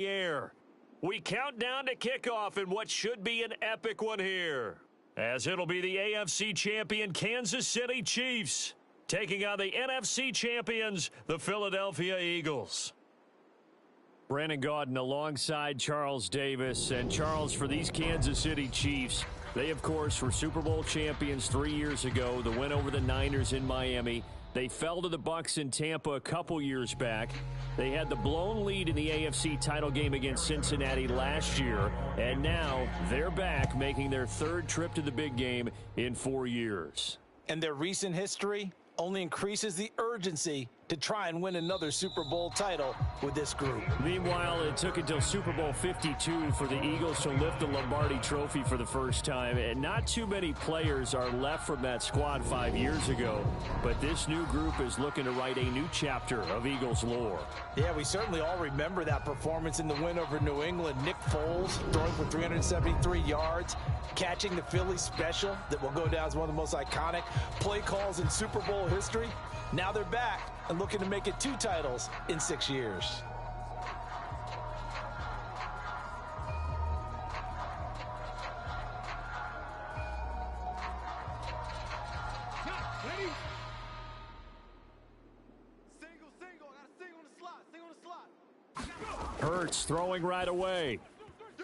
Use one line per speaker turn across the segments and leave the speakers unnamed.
air. We count down to kickoff in what should be an epic one here, as it'll be the AFC champion Kansas City Chiefs taking on the NFC champions, the Philadelphia Eagles. Brandon Gaudin alongside Charles Davis. And Charles, for these Kansas City Chiefs, they, of course, were Super Bowl champions 3 years ago. The win over the Niners in Miami. They fell to the Bucs in Tampa a couple years back. They had the blown lead in the AFC title game against Cincinnati last year. And now they're back, making their third trip to the big game in 4 years.
And their recent history only increases the urgency to try and win another Super Bowl title with this group.
Meanwhile, it took until Super Bowl 52 for the Eagles to lift the Lombardi Trophy for the first time. And not too many players are left from that squad 5 years ago. But this new group is looking to write a new chapter of Eagles lore.
Yeah, we certainly all remember that performance in the win over New England. Nick Foles throwing for 373 yards, catching the Philly special that will go down as one of the most iconic play calls in Super Bowl history. Now they're back and looking to make it 2 titles in 6 years.
Hurts throwing right away.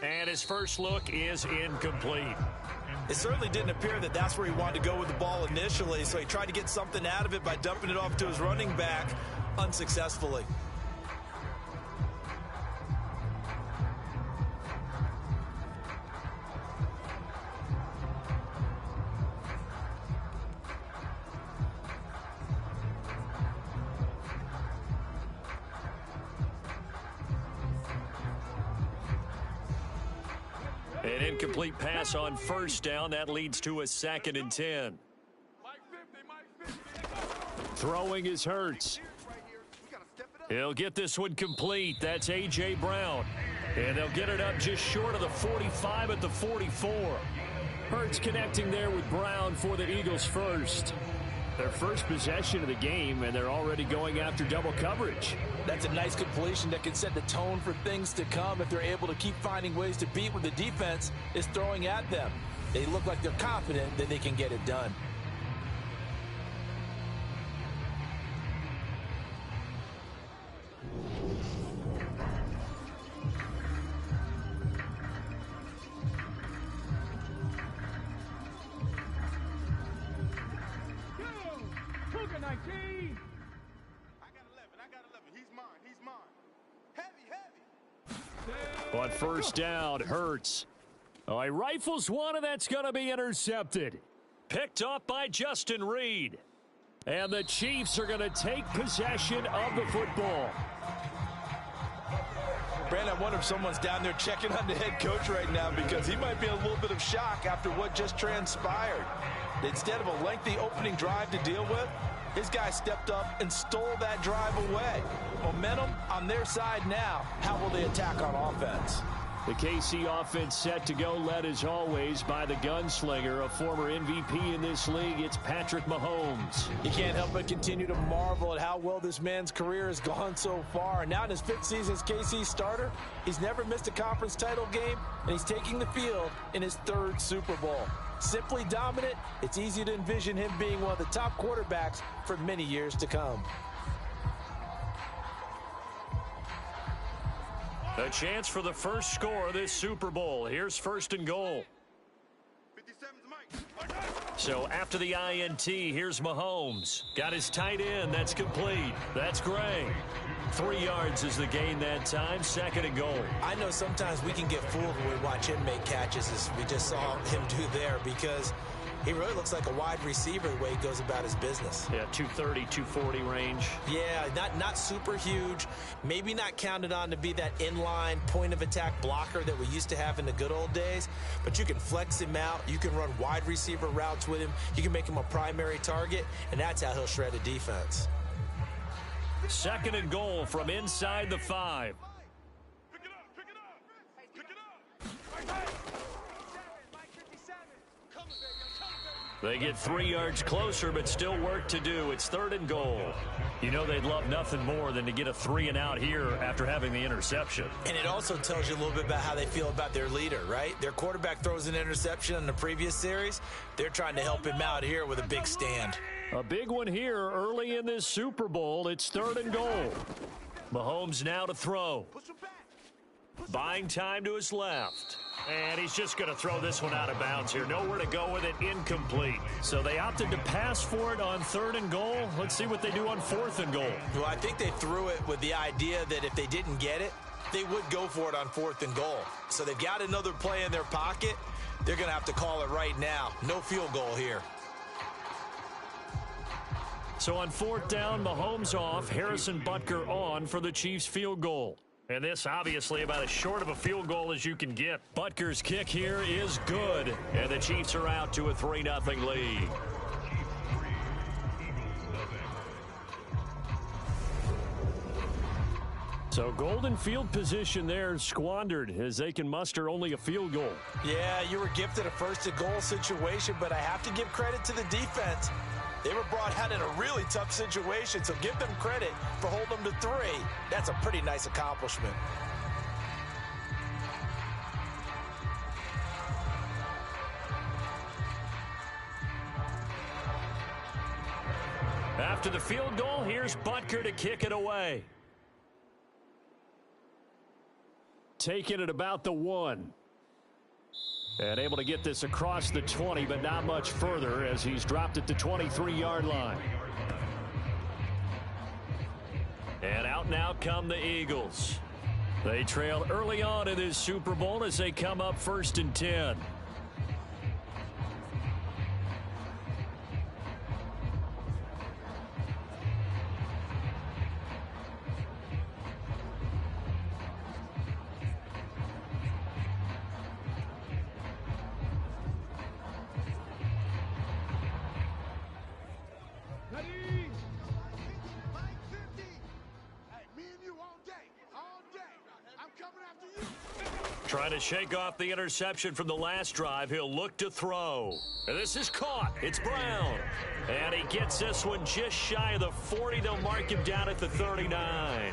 And his first look is incomplete.
It certainly didn't appear that that's where he wanted to go with the ball initially, so he tried to get something out of it by dumping it off to his running back unsuccessfully.
An incomplete pass on first down. That leads to a 2nd and 10. Throwing is Hurts. He'll get this one complete. That's A.J. Brown. And they'll get it up just short of the 45 at the 44. Hurts connecting there with Brown for the Eagles first. Their first possession of the game, and they're already going after double coverage.
That's a nice completion that can set the tone for things to come if they're able to keep finding ways to beat what the defense is throwing at them. They look like they're confident that they can get it done.
On first down, Hurts. Oh, he rifles one, and that's going to be intercepted. Picked off by Justin Reed. And the Chiefs are going to take possession of the football.
Brandon, I wonder if someone's down there checking on the head coach right now, because he might be in a little bit of shock after what just transpired. Instead of a lengthy opening drive to deal with, his guy stepped up and stole that drive away. Momentum on their side now. How will they attack on offense?
The KC offense set to go, led as always by the gunslinger, a former MVP in this league. It's Patrick Mahomes.
You can't help but continue to marvel at how well this man's career has gone so far. And now in his 5th season as KC starter, he's never missed a conference title game, and he's taking the field in his 3rd Super Bowl. Simply dominant, it's easy to envision him being one of the top quarterbacks for many years to come.
A chance for the first score of this Super Bowl. Here's 1st and goal. So after the INT, here's Mahomes. Got his tight end. That's complete. That's Gray. 3 yards is the gain that time. 2nd and goal.
I know sometimes we can get fooled when we watch him make catches, as we just saw him do there, because he really looks like a wide receiver the way he goes about his business.
Yeah, 230, 240 range.
Yeah, not super huge. Maybe not counted on to be that inline point-of-attack blocker that we used to have in the good old days. But you can flex him out. You can run wide receiver routes with him. You can make him a primary target, and that's how he'll shred a defense.
2nd and goal from inside the 5. They get 3 yards closer, but still work to do. It's 3rd and goal. You know they'd love nothing more than to get a 3-and-out here after having the interception.
And it also tells you a little bit about how they feel about their leader, right? Their quarterback throws an interception in the previous series. They're trying to help him out here with a big stand.
A big one here early in this Super Bowl. It's 3rd and goal. Mahomes now to throw. Buying time to his left. And he's just going to throw this one out of bounds here. Nowhere to go with it, incomplete. So they opted to pass for it on 3rd and goal. Let's see what they do on 4th and goal.
Well, I think they threw it with the idea that if they didn't get it, they would go for it on 4th and goal. So they've got another play in their pocket. They're going to have to call it right now. No field goal here.
So on 4th down, Mahomes off, Harrison Butker on for the Chiefs field goal. And this obviously about as short of a field goal as you can get. Butker's kick here is good, and the Chiefs are out to a 3-0 lead. So golden field position there squandered as they can muster only a field goal.
Yeah, you were gifted a 1st and goal situation, but I have to give credit to the defense. They were brought out in a really tough situation, so give them credit for holding them to 3. That's a pretty nice accomplishment.
After the field goal, here's Butker to kick it away. Taking it about the 1. And able to get this across the 20, but not much further as he's dropped it to 23-yard line. And out now come the Eagles. They trail early on in this Super Bowl as they come up 1st and 10. Trying to shake off the interception from the last drive. He'll look to throw. And this is caught. It's Brown. And he gets this one just shy of the 40. They'll mark him down at the 39.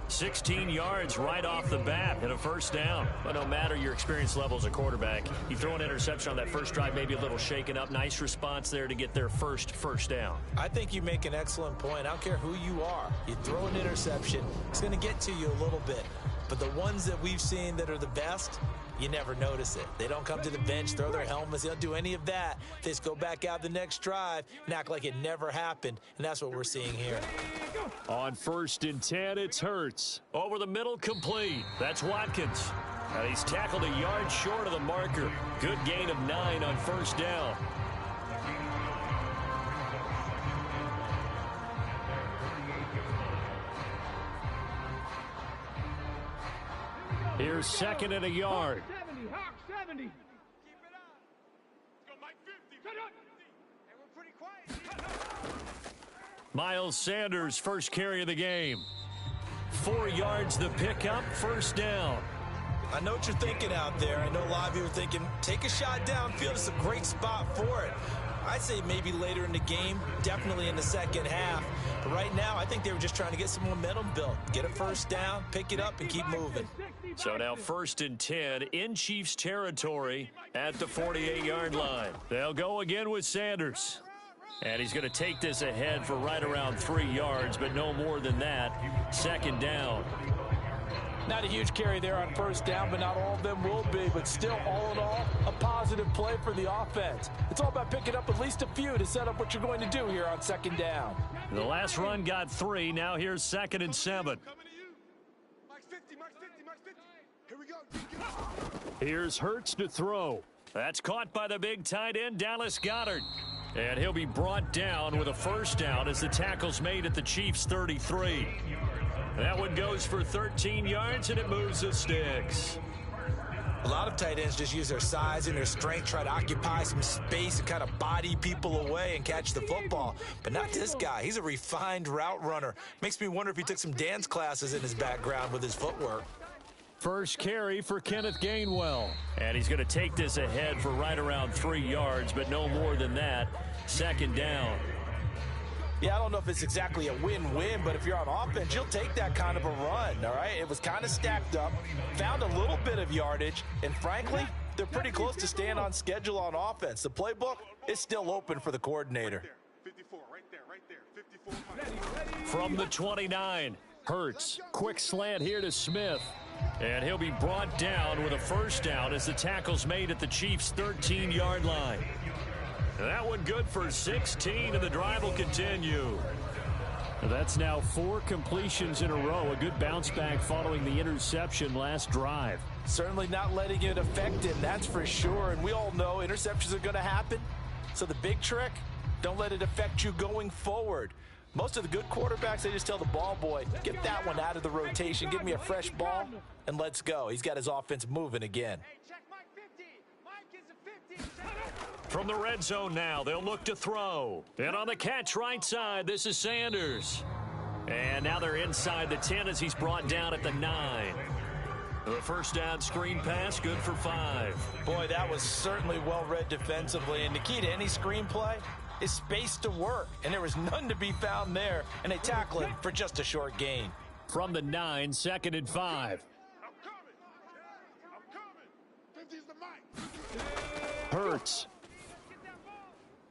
16 yards right off the bat and a 1st down. But no matter your experience level as a quarterback, you throw an interception on that first drive, maybe a little shaken up. Nice response there to get their first down.
I think you make an excellent point. I don't care who you are. You throw an interception, it's going to get to you a little bit. But the ones that we've seen that are the best, you never notice it. They don't come to the bench, throw their helmets. They don't do any of that. They just go back out the next drive and act like it never happened. And that's what we're seeing here.
On 1st and 10, it's Hurts. Over the middle, complete. That's Watkins. And he's tackled a yard short of the marker. Good gain of 9 on 1st down. Here's 2nd and a yard.
70, Hawk 70.
Keep it up. Let's go, Mike 50. Hey, we're pretty quiet.
Miles Sanders, first carry of the game. 4 yards the pickup, 1st down.
I know what you're thinking out there. I know a lot of you are thinking, take a shot downfield. It's a great spot for it. I'd say maybe later in the game, definitely in the second half. But right now, I think they were just trying to get some momentum built. Get a 1st down, pick it up, and keep moving.
So now 1st and 10 in Chiefs territory at the 48-yard line. They'll go again with Sanders. And he's going to take this ahead for right around 3 yards, but no more than that. 2nd down.
Not a huge carry there on 1st down, but not all of them will be. But still, all in all, a positive play for the offense. It's all about picking up at least a few to set up what you're going to do here on 2nd down.
The last run got 3. Now here's 2nd and 7.
Mike's 50, Mike's 50, Mike's 50. Here we go.
Here's Hurts to throw. That's caught by the big tight end, Dallas Goedert. And he'll be brought down with a 1st down as the tackle's made at the Chiefs' 33. That one goes for 13 yards, and it moves the sticks.
A lot of tight ends just use their size and their strength, try to occupy some space and kind of body people away and catch the football. But not this guy. He's a refined route runner. Makes me wonder if he took some dance classes in his background with his footwork.
First carry for Kenneth Gainwell. And he's going to take this ahead for right around 3 yards, but no more than that. Second down.
Yeah, I don't know if it's exactly a win-win, but if you're on offense, you'll take that kind of a run, all right? It was kind of stacked up, found a little bit of yardage, and frankly, they're pretty close to staying on schedule on offense. The playbook is still open for the coordinator.
54, right there, 54.
From the 29, Hurts. Quick slant here to Smith. And he'll be brought down with a first down as the tackle's made at the Chiefs' 13-yard line. That one good for 16, and the drive will continue. That's now 4 completions in a row. A good bounce back following the interception last drive.
Certainly not letting it affect him, that's for sure. And we all know interceptions are going to happen. So the big trick, don't let it affect you going forward. Most of the good quarterbacks, they just tell the ball boy, get that one out of the rotation, give me a fresh ball, and let's go. He's got his offense moving again.
Hey, check Mike 50. Mike is a 50.
From the red zone now, they'll look to throw. And on the catch right side, this is Sanders. And now they're inside the 10 as he's brought down at the 9. The first down screen pass, good for 5.
Boy, that was certainly well read defensively. And the key to any screenplay is space to work. And there was none to be found there. And they tackle him for just a short gain.
From the 9, second and 5.
I'm coming. 50's the Mike.
Hurts.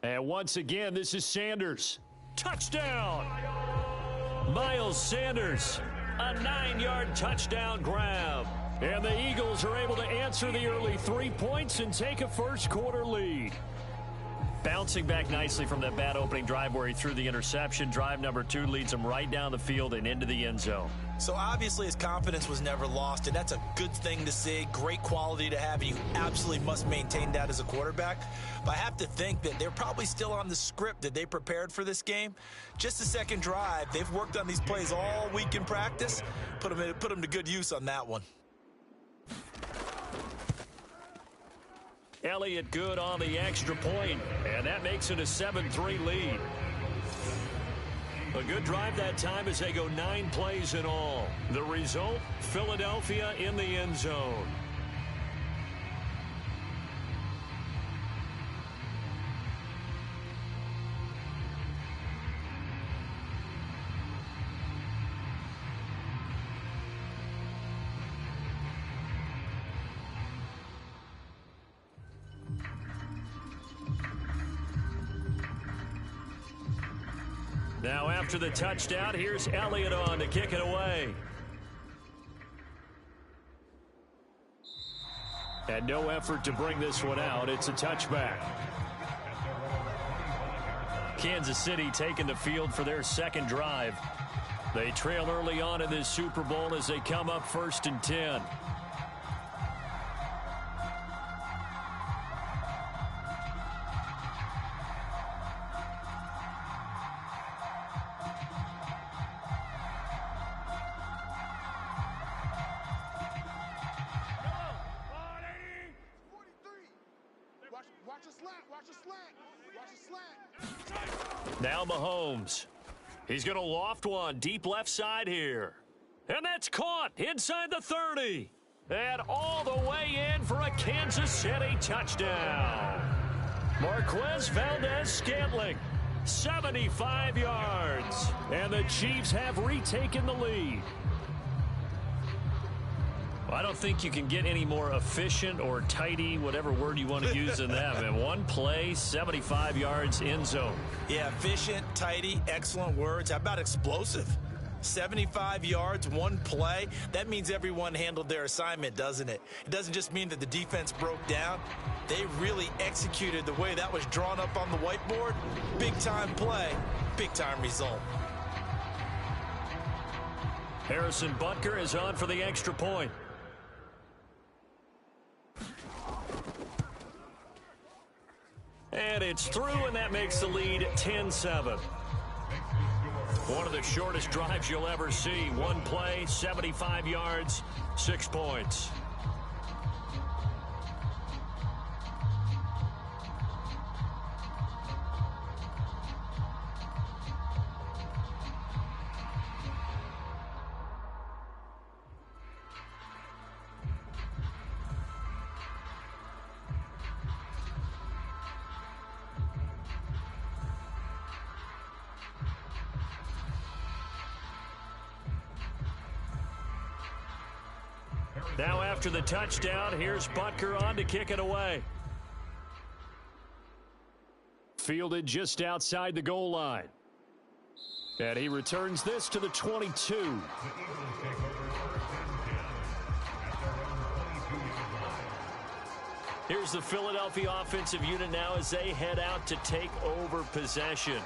And once again, this is Sanders. Touchdown! Miles Sanders, a 9-yard touchdown grab. And the Eagles are able to answer the early 3 points and take a first-quarter lead. Bouncing back nicely from that bad opening drive where he threw the interception. Drive number 2 leads him right down the field and into the end zone.
So obviously his confidence was never lost, and that's a good thing to see, great quality to have, and you absolutely must maintain that as a quarterback. But I have to think that they're probably still on the script that they prepared for this game. Just the second drive, they've worked on these plays all week in practice. Put them to good use on that one.
Elliott good on the extra point, and that makes it a 7-3 lead. A good drive that time as they go 9 plays in all. The result, Philadelphia in the end zone. Now after the touchdown, here's Elliott on to kick it away. And no effort to bring this one out. It's a touchback. Kansas City taking the field for their second drive. They trail early on in this Super Bowl as they come up 1st and 10. Now Mahomes. He's going to loft one deep left side here. And that's caught inside the 30. And all the way in for a Kansas City touchdown. Marquez Valdez-Scantling, 75 yards. And the Chiefs have retaken the lead. Well, I don't think you can get any more efficient or tidy, whatever word you want to use in that. In one play, 75 yards in zone.
Yeah, efficient, tidy, excellent words. How about explosive? 75 yards, one play. That means everyone handled their assignment, doesn't it? It doesn't just mean that the defense broke down. They really executed the way that was drawn up on the whiteboard. Big-time play, big-time result.
Harrison Butker is on for the extra point. And it's through, and that makes the lead 10-7. One of the shortest drives you'll ever see. One play, 75 yards, 6 points. Now after the touchdown, here's Butker on to kick it away. Fielded just outside the goal line. And he returns this to the 22. Here's the Philadelphia offensive unit now as they head out to take over possession.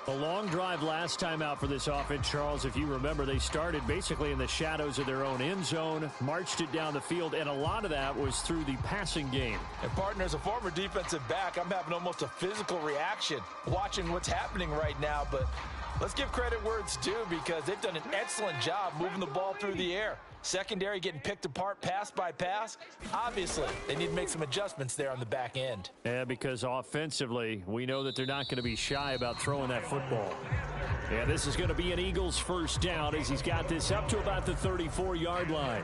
A long drive last time out for this offense, Charles. If you remember, they started basically in the shadows of their own end zone, marched it down the field, and a lot of that was through the passing game.
And partner, as a former defensive back, I'm having almost a physical reaction watching what's happening right now. But let's give credit where it's due because they've done an excellent job moving the ball through the air. Secondary getting picked apart pass by pass. Obviously, they need to make some adjustments there on the back end.
Yeah, because offensively, we know that they're not going to be shy about throwing that football. Yeah, this is going to be an Eagles first down as he's got this up to about the 34-yard line.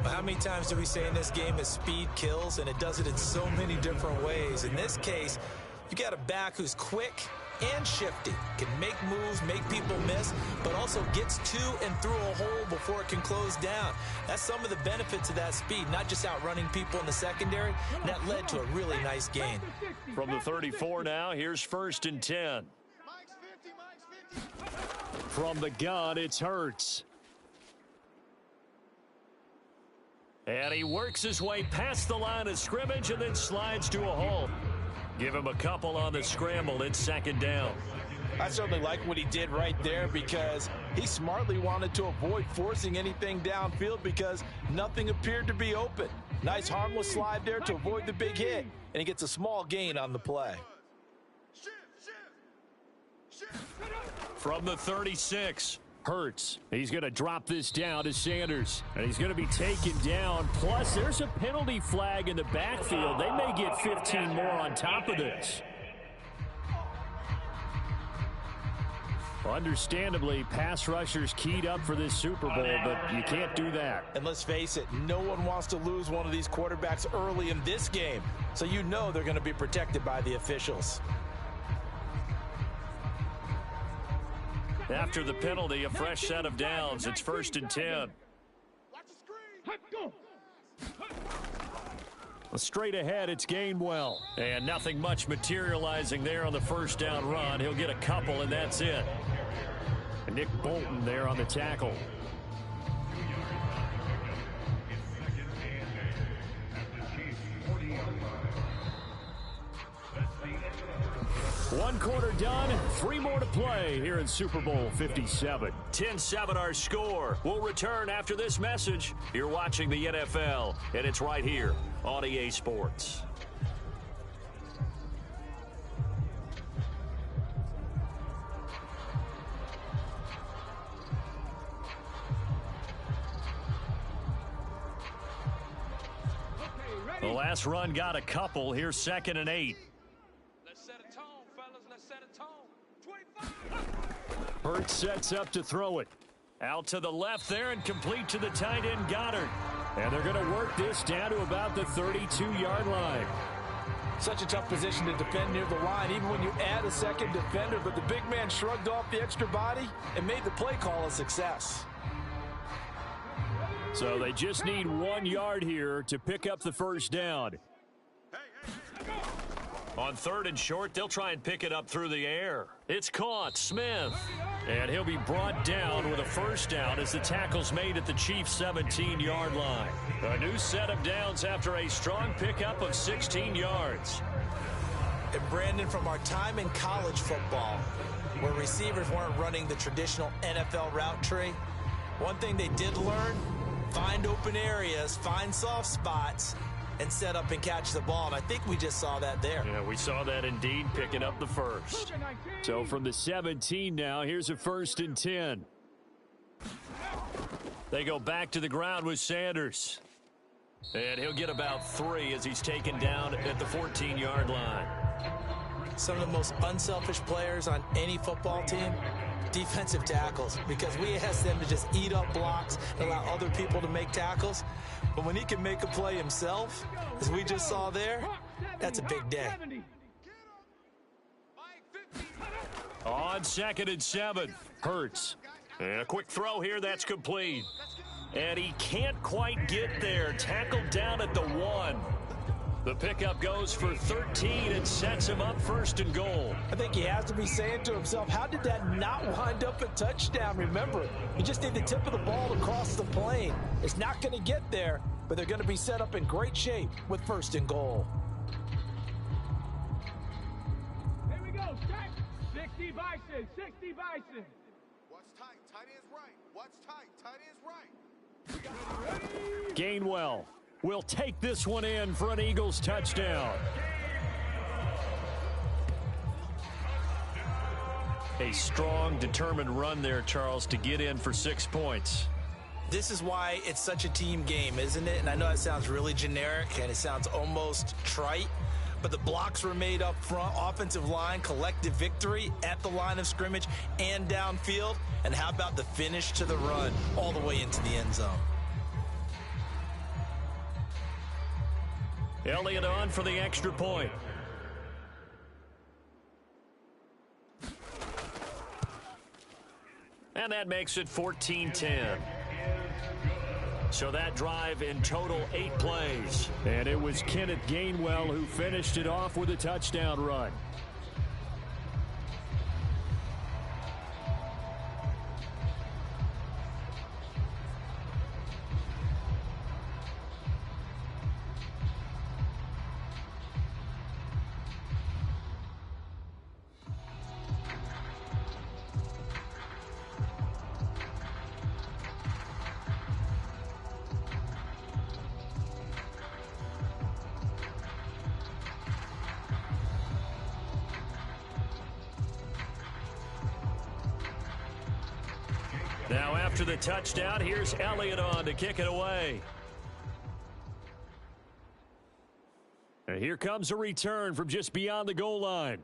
How many times do we say in this game that speed kills, and it does it in so many different ways? In this case, you got a back who's quick and shifty, can make moves, make people miss, but also gets to and through a hole before it can close down. That's some of the benefits of that speed, not just outrunning people in the secondary. And that led to a really nice gain.
From the 34 now, here's first and 10. From the gun, it's Hurts. And he works his way past the line of scrimmage and then slides to a halt. Give him a couple on the scramble. It's second down.
I certainly like what he did right there because he smartly wanted to avoid forcing anything downfield because nothing appeared to be open. Nice harmless slide there to avoid the big hit, and he gets a small gain on the play.
From the 36, Hurts. He's going to drop this down to Sanders, and he's going to be taken down. Plus, there's a penalty flag in the backfield. They may get 15 more on top of this. Understandably, pass rushers keyed up for this Super Bowl, but you can't do that.
And let's face it, no one wants to lose one of these quarterbacks early in this game, so you know they're going to be protected by the officials.
After the penalty, a fresh set of downs. It's first and 10. Straight ahead, it's Gainwell. And nothing much materializing there on the first down run. He'll get a couple, and that's it. Nick Bolton there on the tackle. One quarter done, 3 more to play here in Super Bowl 57. 10-7 our score. We'll return after this message. You're watching the NFL, and it's right here on EA Sports. The last run got a couple. Here's second and 8. Hurts sets up to throw it. Out to the left there and complete to the tight end Goddard. And they're going to work this down to about the 32-yard line.
Such a tough position to defend near the line, even when you add a second defender. But the big man shrugged off the extra body and made the play call a success.
So they just need 1 yard here to pick up the first down. On third and short, they'll try and pick it up through the air. It's caught, Smith. And he'll be brought down with a first down as the tackle's made at the Chiefs' 17-yard line. A new set of downs after a strong pickup of 16 yards.
And Brandon, from our time in college football, where receivers weren't running the traditional NFL route tree, one thing they did learn, find open areas, find soft spots, and set up and catch the ball. And I think we just saw that there.
Yeah, we saw that indeed, picking up the first. So from the 17 now, here's a first and 10. They go back to the ground with Sanders. And he'll get about 3 as he's taken down at the 14-yard line.
Some of the most unselfish players on any football team, defensive tackles, because we ask them to just eat up blocks and allow other people to make tackles. But when he can make a play himself, as we just saw there, that's a big day.
On second and 7, Hurts. And a quick throw here, that's complete. And he can't quite get there. Tackled down at the 1. The pickup goes for 13 and sets him up 1st and goal.
I think he has to be saying to himself, how did that not wind up a touchdown? Remember, you just need the tip of the ball to cross the plane. It's not going to get there, but they're going to be set up in great shape with 1st and goal.
Here we go, check. 60 Bison, 60 Bison.
What's tight? Tight end's right. What's tight? Tight end's right.
Gainwell will take this one in for an Eagles touchdown. A strong, determined run there, Charles, to get in for 6 points.
This is why it's such a team game, isn't it? And I know that sounds really generic and it sounds almost trite, but the blocks were made up front, offensive line, collective victory at the line of scrimmage and downfield. And how about the finish to the run all the way into the end zone?
Elliott on for the extra point. And that makes it 14-10. So that drive in total 8 plays. And it was Kenneth Gainwell who finished it off with a touchdown run. Now after the touchdown, here's Elliott on to kick it away. And here comes a return from just beyond the goal line.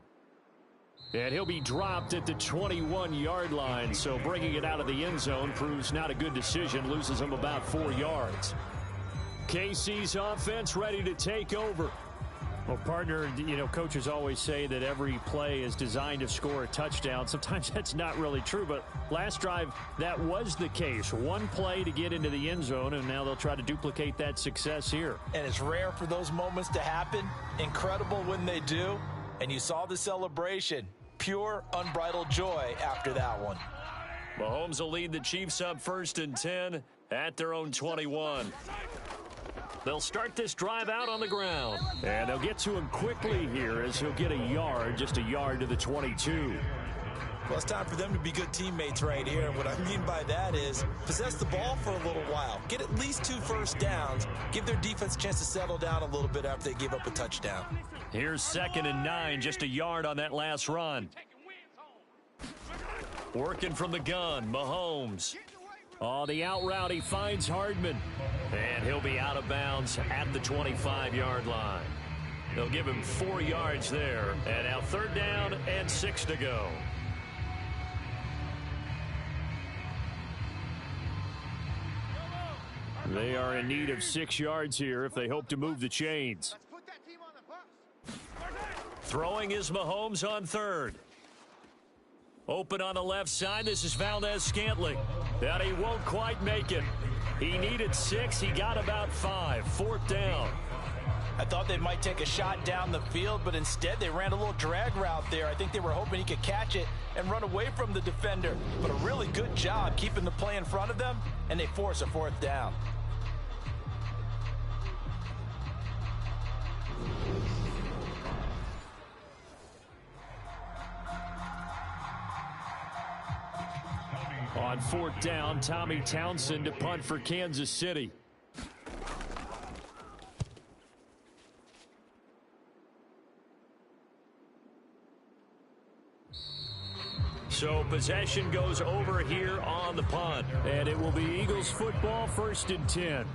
And he'll be dropped at the 21-yard line, so bringing it out of the end zone proves not a good decision, loses him about 4 yards. KC's offense ready to take over. Well, partner, you know, coaches always say that every play is designed to score a touchdown. Sometimes that's not really true, but last drive, that was the case. One play to get into the end zone, and now they'll try to duplicate that success here.
And it's rare for those moments to happen. Incredible when they do. And you saw the celebration. Pure, unbridled joy after that one.
Mahomes will lead the Chiefs up 1st and 10 at their own 21. They'll start this drive out on the ground. And they'll get to him quickly here as he'll get a yard, just a yard to the 22.
Well, it's time for them to be good teammates right here. And what I mean by that is possess the ball for a little while. Get at least 2 first downs. Give their defense a chance to settle down a little bit after they give up a touchdown.
Here's 2nd and 9, just a yard on that last run. Working from the gun, Mahomes. On the out route, he finds Hardman. And he'll be out of bounds at the 25-yard line. They'll give him 4 yards there. And now 3rd down and 6 to go. They are in need of 6 yards here if they hope to move the chains.
Let's put that team on the bus.
Throwing is Mahomes on 3rd. Open on the left side. This is Valdez-Scantling. And he won't quite make it. He needed 6. He got about 5. 4th down.
I thought they might take a shot down the field, but instead they ran a little drag route there. I think they were hoping he could catch it and run away from the defender. But a really good job keeping the play in front of them, and they force a 4th down.
On 4th down, Tommy Townsend to punt for Kansas City. So possession goes over here on the punt. And it will be Eagles football, 1st and 10.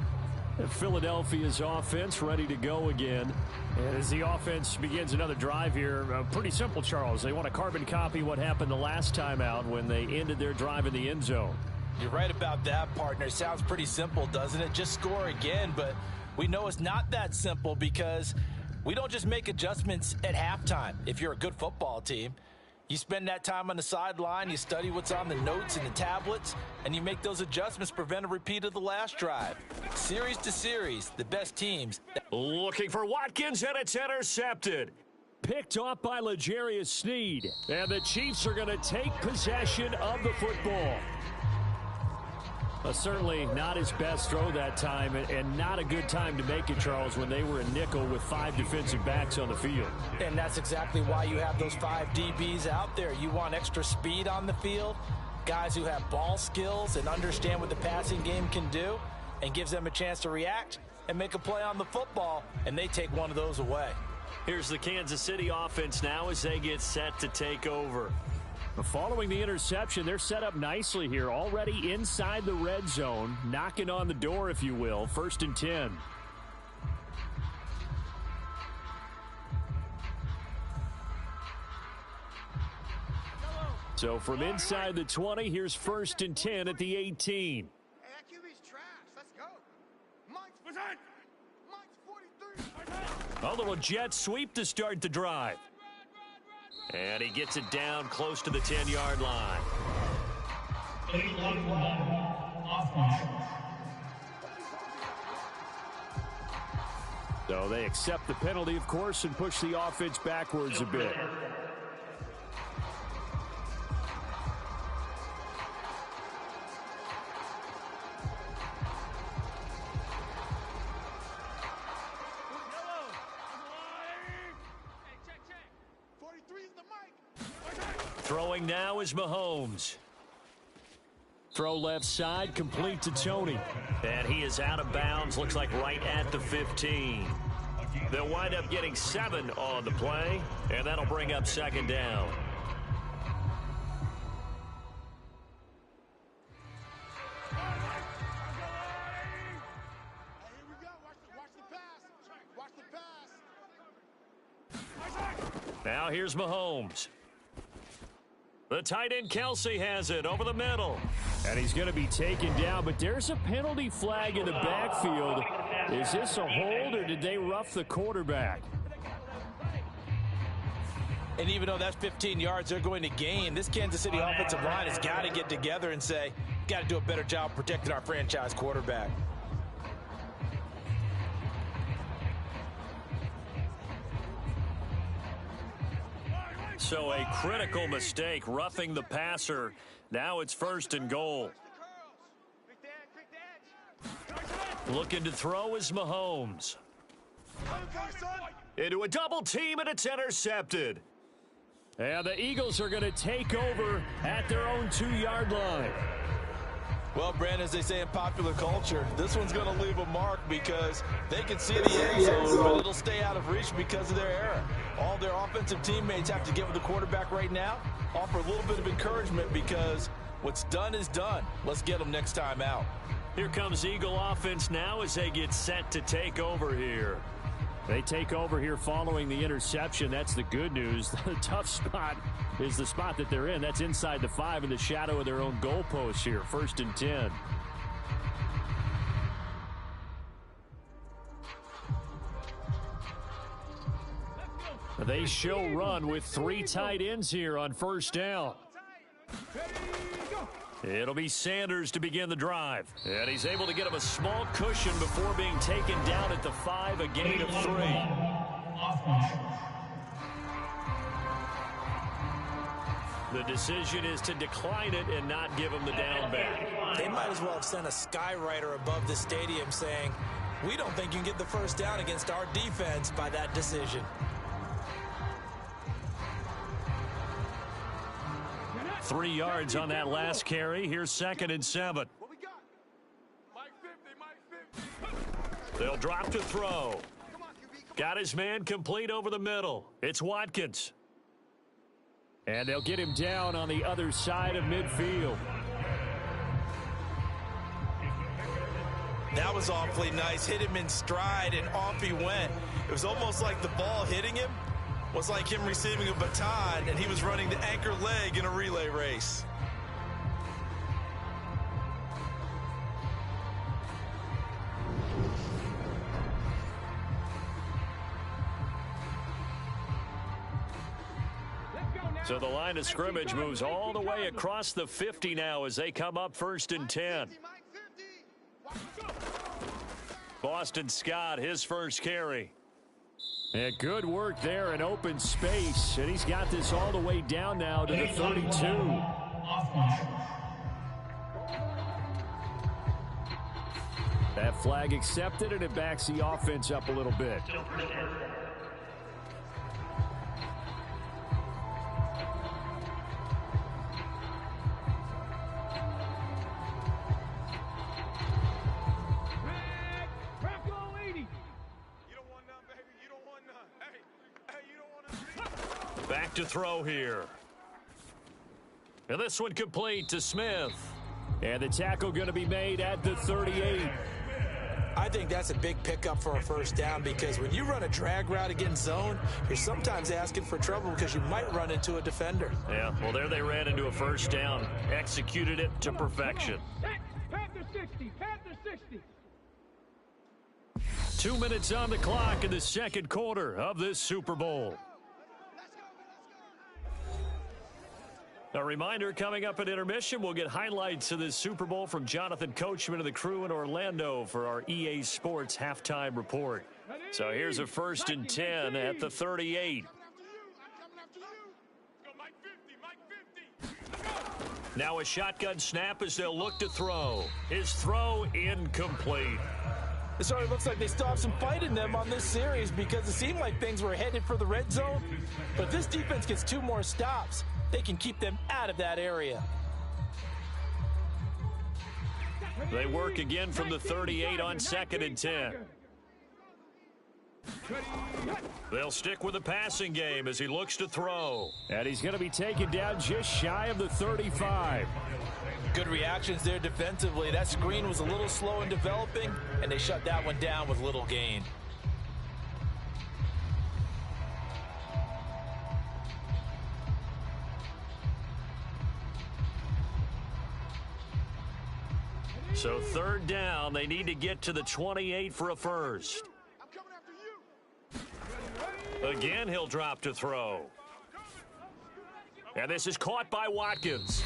And Philadelphia's offense ready to go again. And as the offense begins another drive here, pretty simple, Charles. They want to carbon copy what happened the last time out when they ended their drive in the end zone.
You're right about that, partner. Sounds pretty simple, doesn't it? Just score again, but we know it's not that simple because we don't just make adjustments at halftime if you're a good football team. You spend that time on the sideline, you study what's on the notes and the tablets, and you make those adjustments to prevent a repeat of the last drive. Series to series, the best teams.
Looking for Watkins, and it's intercepted. Picked off by L'Jarius Sneed. And the Chiefs are going to take possession of the football. Certainly not his best throw that time, and not a good time to make it, Charles, when they were a nickel with 5 defensive backs on the field.
And that's exactly why you have those 5 DBs out there. You want extra speed on the field, guys who have ball skills and understand what the passing game can do, and gives them a chance to react and make a play on the football, and they take one of those away.
Here's the Kansas City offense now as they get set to take over. Following the interception, they're set up nicely here, already inside the red zone, knocking on the door, if you will. 1st and 10. So from inside the 20, here's 1st and 10 at the 18.
Hey, that QB's trash. Let's go. Mike's 43.
A little jet sweep to start the drive. And he gets it down close to the 10-yard line. So they accept the penalty, of course, and push the offense backwards a bit. Throwing now is Mahomes. Throw left side, complete to Tony. And he is out of bounds, looks like right at the 15. They'll wind up getting 7 on the play, and that'll bring up 2nd down. Now here's Mahomes. The tight end Kelsey has it over the middle. And he's going to be taken down, but there's a penalty flag in the backfield. Is this a hold, or did they rough the quarterback?
And even though that's 15 yards they're going to gain, this Kansas City offensive line has got to get together and say, got to do a better job protecting our franchise quarterback.
So a critical mistake, roughing the passer. Now it's 1st and goal. Looking to throw is Mahomes. Into a double team, and it's intercepted. And the Eagles are going to take over at their own 2-yard line.
Well, Brandon, as they say in popular culture, this one's going to leave a mark because they can see the end zone, but it'll stay out of reach because of their error. All their offensive teammates have to give the quarterback right now, offer a little bit of encouragement because what's done is done. Let's get them next time out.
Here comes Eagle offense now as they get set to take over here. They take over here following the interception. That's the good news. The tough spot is the spot that they're in. That's inside the 5 in the shadow of their own goalpost here. 1st and 10. They show run with 3 tight ends here on 1st down. It'll be Sanders to begin the drive. And he's able to get him a small cushion before being taken down at the 5, a gain of 3. The decision is to decline it and not give him the down back.
They might as well have sent a skywriter above the stadium saying, we don't think you can get the 1st down against our defense by that decision.
3 yards on that last carry. Here's 2nd and 7.
What we got? Mike 50.
They'll drop to throw. Got his man complete over the middle. It's Watkins. And they'll get him down on the other side of midfield.
That was awfully nice. Hit him in stride, and off he went. It was almost like the ball hitting him was like him receiving a baton, and he was running the anchor leg in a relay race.
Let's go now.
So the line of scrimmage moves all the way across the 50 now as they come up 1st and 10. Boston Scott, his first carry.
Yeah, good work there in open space, and he's got this all the way down now to the 32. That flag accepted, and it backs the offense up a little bit.
Back to throw here. And this one complete to Smith.
And the tackle going to be made at the 38.
I think that's a big pickup for a first down because when you run a drag route against zone, you're sometimes asking for trouble because you might run into a defender.
Yeah, well, there they ran into a first down. Executed it to perfection.
Panther 60, Panther 60.
2 minutes on the clock in the second quarter of this Super Bowl. A reminder, coming up at intermission, we'll get highlights of this Super Bowl from Jonathan Coachman and the crew in Orlando for our EA Sports halftime report. So here's a 1st and 10 at the 38. Now a shotgun snap as they'll look to throw. His throw incomplete.
It sort of looks like they still have some fight in them on this series because it seemed like things were headed for the red zone. But if this defense gets 2 more stops, they can keep them out of that area.
They work again from the 38 on 2nd and 10. They'll stick with the passing game as he looks to throw.
And he's going to be taken down just shy of the 35.
Good reactions there defensively. That screen was a little slow in developing, and they shut that one down with little gain.
So 3rd down, they need to get to the 28 for a first. Again, he'll drop to throw. And this is caught by Watkins.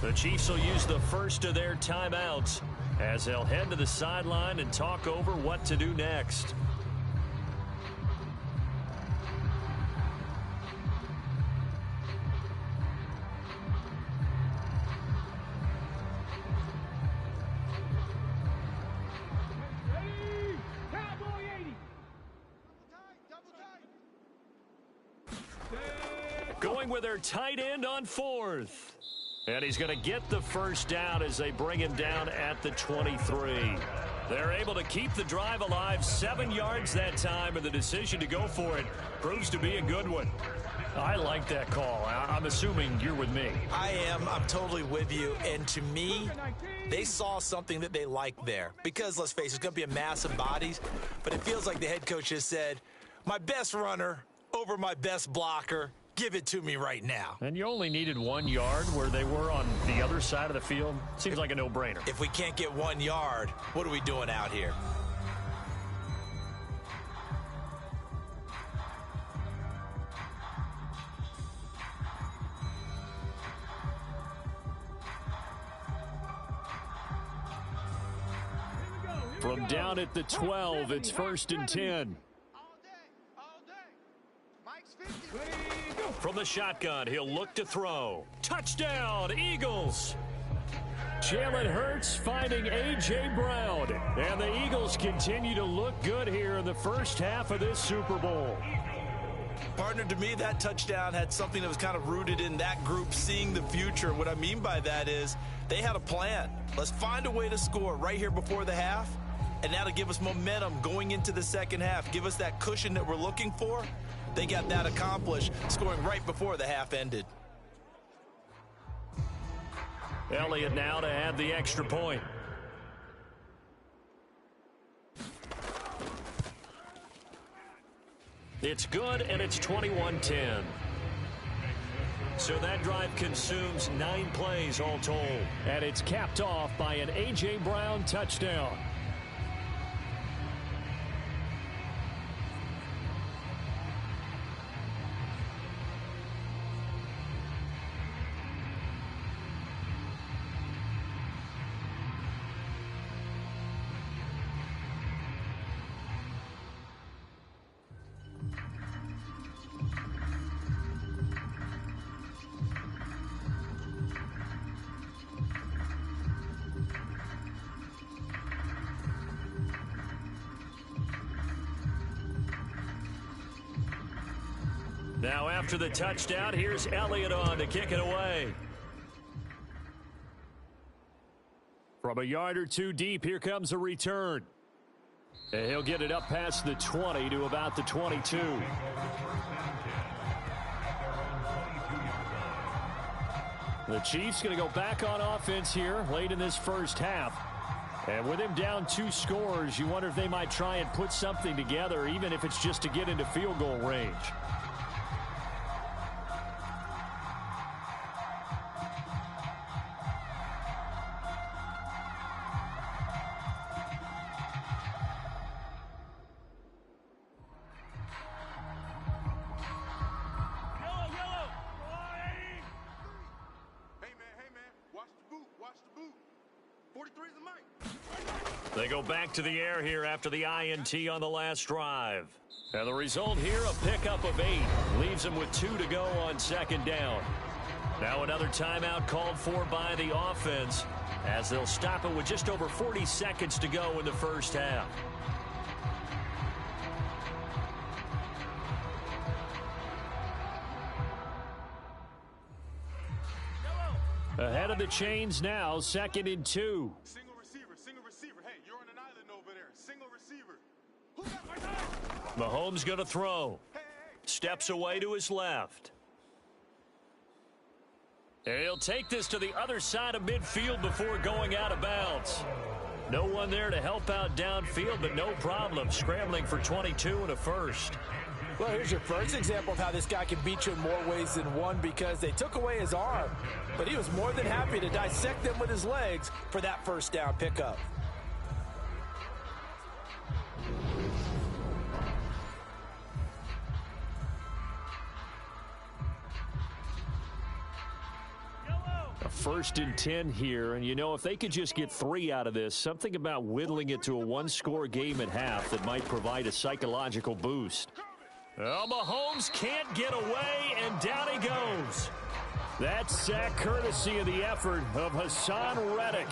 The Chiefs will use the first of their timeouts as they'll head to the sideline and talk over what to do next. Going with their tight end on 4th. And he's going to get the first down as they bring him down at the 23. They're able to keep the drive alive, 7 yards that time, and the decision to go for it proves to be a good one. I like that call. I'm assuming you're with me.
I am. I'm totally with you. And to me, they saw something that they liked there. Because, let's face it, it's going to be a mass of bodies. But it feels like the head coach has said, my best runner over my best blocker. Give it to me right now.
And you only needed 1 yard where they were on the other side of the field. Seems like a no-brainer.
If we can't get 1 yard, what are we doing out here?
From down at the 12, it's 1st and 10.
From the shotgun, he'll look to throw. Touchdown, Eagles!
Jalen Hurts finding A.J. Brown. And the Eagles continue to look good here in the first half of this Super Bowl.
Partner, to me, that touchdown had something that was kind of rooted in that group seeing the future. What I mean by that is they had a plan. Let's find a way to score right here before the half, and that'll give us momentum going into the second half, give us that cushion that we're looking for. They got that accomplished, scoring right before the half ended.
Elliott now to add the extra point. It's good, and it's 21-10. So that drive consumes 9 plays all told.
And it's capped off by an A.J. Brown touchdown.
Now after the touchdown, here's Elliott on to kick it away. From a yard or two deep, here comes a return. And he'll get it up past the 20 to about the 22. The Chiefs going to go back on offense here late in this first half. And with him down 2 scores, you wonder if they might try and put something together, even if it's just to get into field goal range. They go back to the air here after the INT on the last drive. And the result here, a pickup of 8. Leaves them with 2 to go on second down. Now another timeout called for by the offense, as they'll stop it with just over 40 seconds to go in the first half. Ahead of the chains now, 2nd and 2.
Single receiver. Hey, you're on an island over there. Single receiver. Who got my time?
Mahomes going to throw. Steps away to his left. And he'll take this to the other side of midfield before going out of bounds. No one there to help out downfield, but no problem. Scrambling for 22 and a first.
Well, here's your first example of how this guy can beat you in more ways than one, because they took away his arm, but he was more than happy to dissect them with his legs for that first down pickup.
A 1st and 10 here, and you know, if they could just get 3 out of this, something about whittling it to a 1-score game at half that might provide a psychological boost. Well, Mahomes can't get away, and down he goes. That sack courtesy of the effort of Hassan Reddick.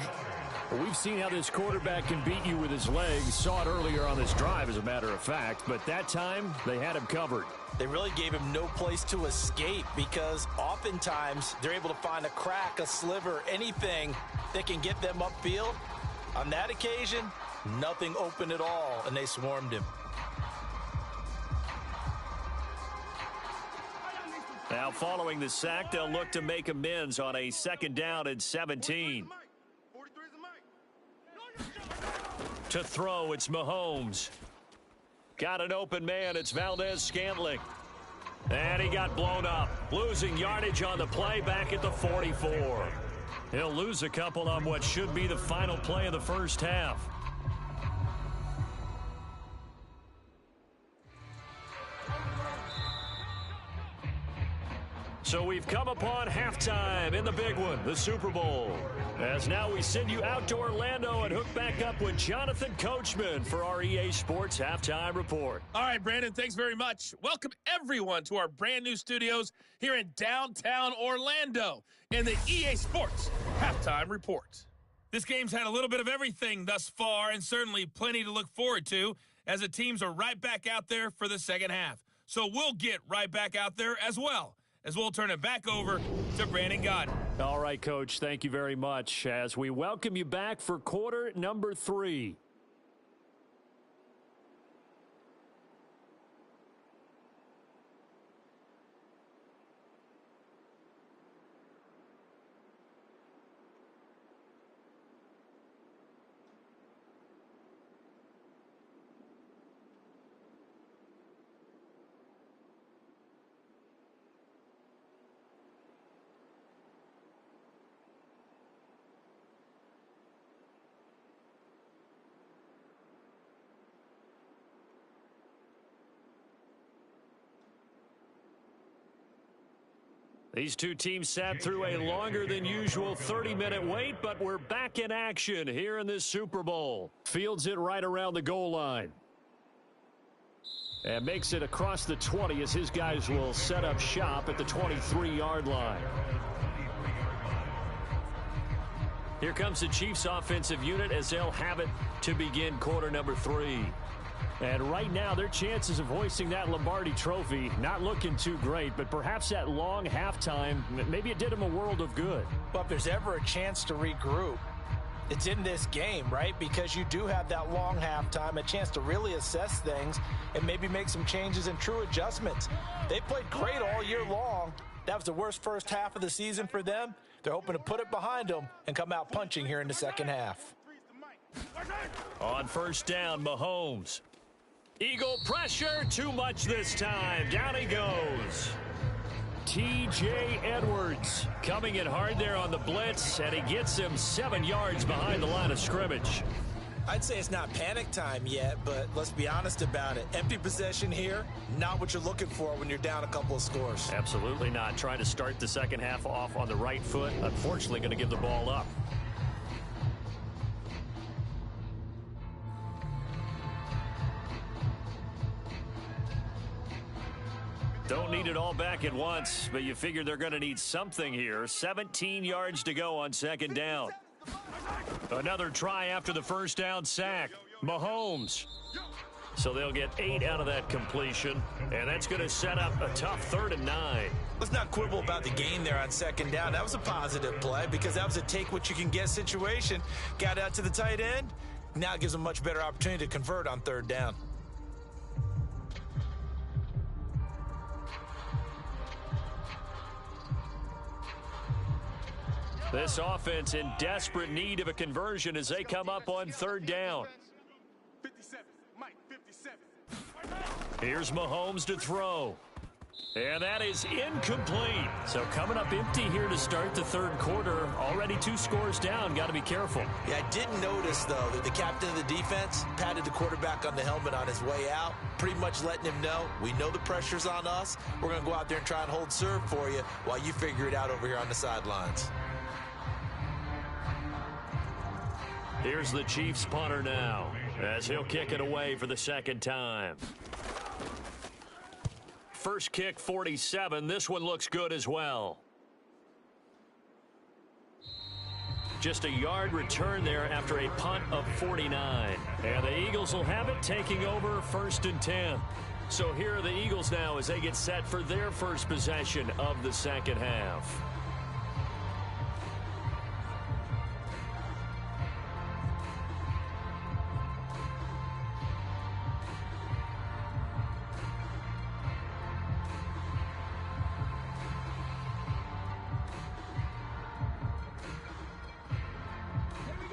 Well, we've seen how this quarterback can beat you with his legs. Saw it earlier on this drive, as a matter of fact, but that time they had him covered.
They really gave him no place to escape, because oftentimes they're able to find a crack, a sliver, anything that can get them upfield. On that occasion, nothing open at all, and they swarmed him.
Now following the sack, they'll look to make amends on a 2nd down and 17. To throw, it's Mahomes. Got an open man, it's Valdez-Scantling. And he got blown up, losing yardage on the play back at the 44. He'll lose a couple on what should be the final play of the first half. So we've come upon halftime in the big one, the Super Bowl. As now we send you out to Orlando and hook back up with Jonathan Coachman for our EA Sports Halftime Report.
All right, Brandon, thanks very much. Welcome everyone to our brand new studios here in downtown Orlando in the EA Sports Halftime Report. This game's had a little bit of everything thus far, and certainly plenty to look forward to, as the teams are right back out there for the second half. So we'll get right back out there as well, as we'll turn it back over to Brandon Gaudin.
All right, Coach, thank you very much as we welcome you back for quarter number 3. These two teams sat through a longer than usual 30-minute wait, but we're back in action here in this Super Bowl. Fields it right around the goal line. And makes it across the 20 as his guys will set up shop at the 23-yard line. Here comes the Chiefs offensive unit as they'll have it to begin quarter number 3.
And right now, their chances of hoisting that Lombardi trophy, not looking too great, but perhaps that long halftime, maybe it did them a world of good.
But if there's ever a chance to regroup, it's in this game, right? Because you do have that long halftime, a chance to really assess things and maybe make some changes and true adjustments. They played great all year long. That was the worst first half of the season for them. They're hoping to put it behind them and come out punching here in the second half.
On first down, Mahomes. Eagle pressure, too much this time. Down he goes. T.J. Edwards coming in hard there on the blitz, and he gets him 7 yards behind the line of scrimmage.
I'd say it's not panic time yet, but let's be honest about it. Empty possession here, not what you're looking for when you're down a couple of scores.
Absolutely not. Trying to start the second half off on the right foot. Unfortunately, going to give the ball up. Don't need it all back at once, but you figure they're going to need something here. 17 yards to go on second down. Another try after the first down sack. Mahomes. So they'll get 8 out of that completion, and that's going to set up a tough 3rd and 9.
Let's not quibble about the gain there on second down. That was a positive play because that was a take-what-you-can-get situation. Got out to the tight end. Now it gives them a much better opportunity to convert on 3rd down.
This offense in desperate need of a conversion as they come up on 3rd down.
57, Mike, 57.
Here's Mahomes to throw. And that is incomplete. So coming up empty here to start the 3rd quarter. Already 2 scores down. Got to be careful.
Yeah, I did notice, though, that the captain of the defense patted the quarterback on the helmet on his way out, pretty much letting him know, we know the pressure's on us. We're going to go out there and try and hold serve for you while you figure it out over here on the sidelines.
Here's the Chiefs punter now as he'll kick it away for the 2nd time. First kick, 47. This one looks good as well. Just a yard return there after a punt of 49. And the Eagles will have it, taking over 1st and 10. So here are the Eagles now as they get set for their first possession of the second half.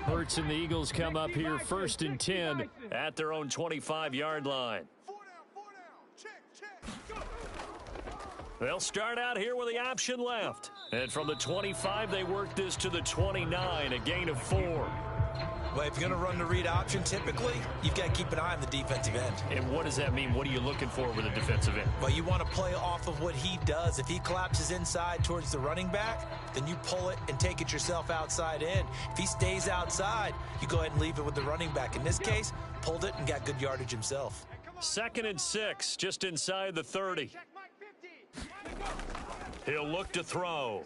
Hurts and the Eagles come up here 1st and 10 at their own 25-yard line.
4 down, check, go.
They'll start out here with the option left. And from the 25, they work this to the 29, a gain of 4.
Well, if you're going to run the read option, typically, you've got to keep an eye on the defensive end.
And what does that mean? What are you looking for with a defensive end?
Well, you want to play off of what he does. If he collapses inside towards the running back, then you pull it and take it yourself outside in. If he stays outside, you go ahead and leave it with the running back. In this case, pulled it and got good yardage himself.
2nd and 6, just inside the 30.
Check Mike 50.
He'll look to throw.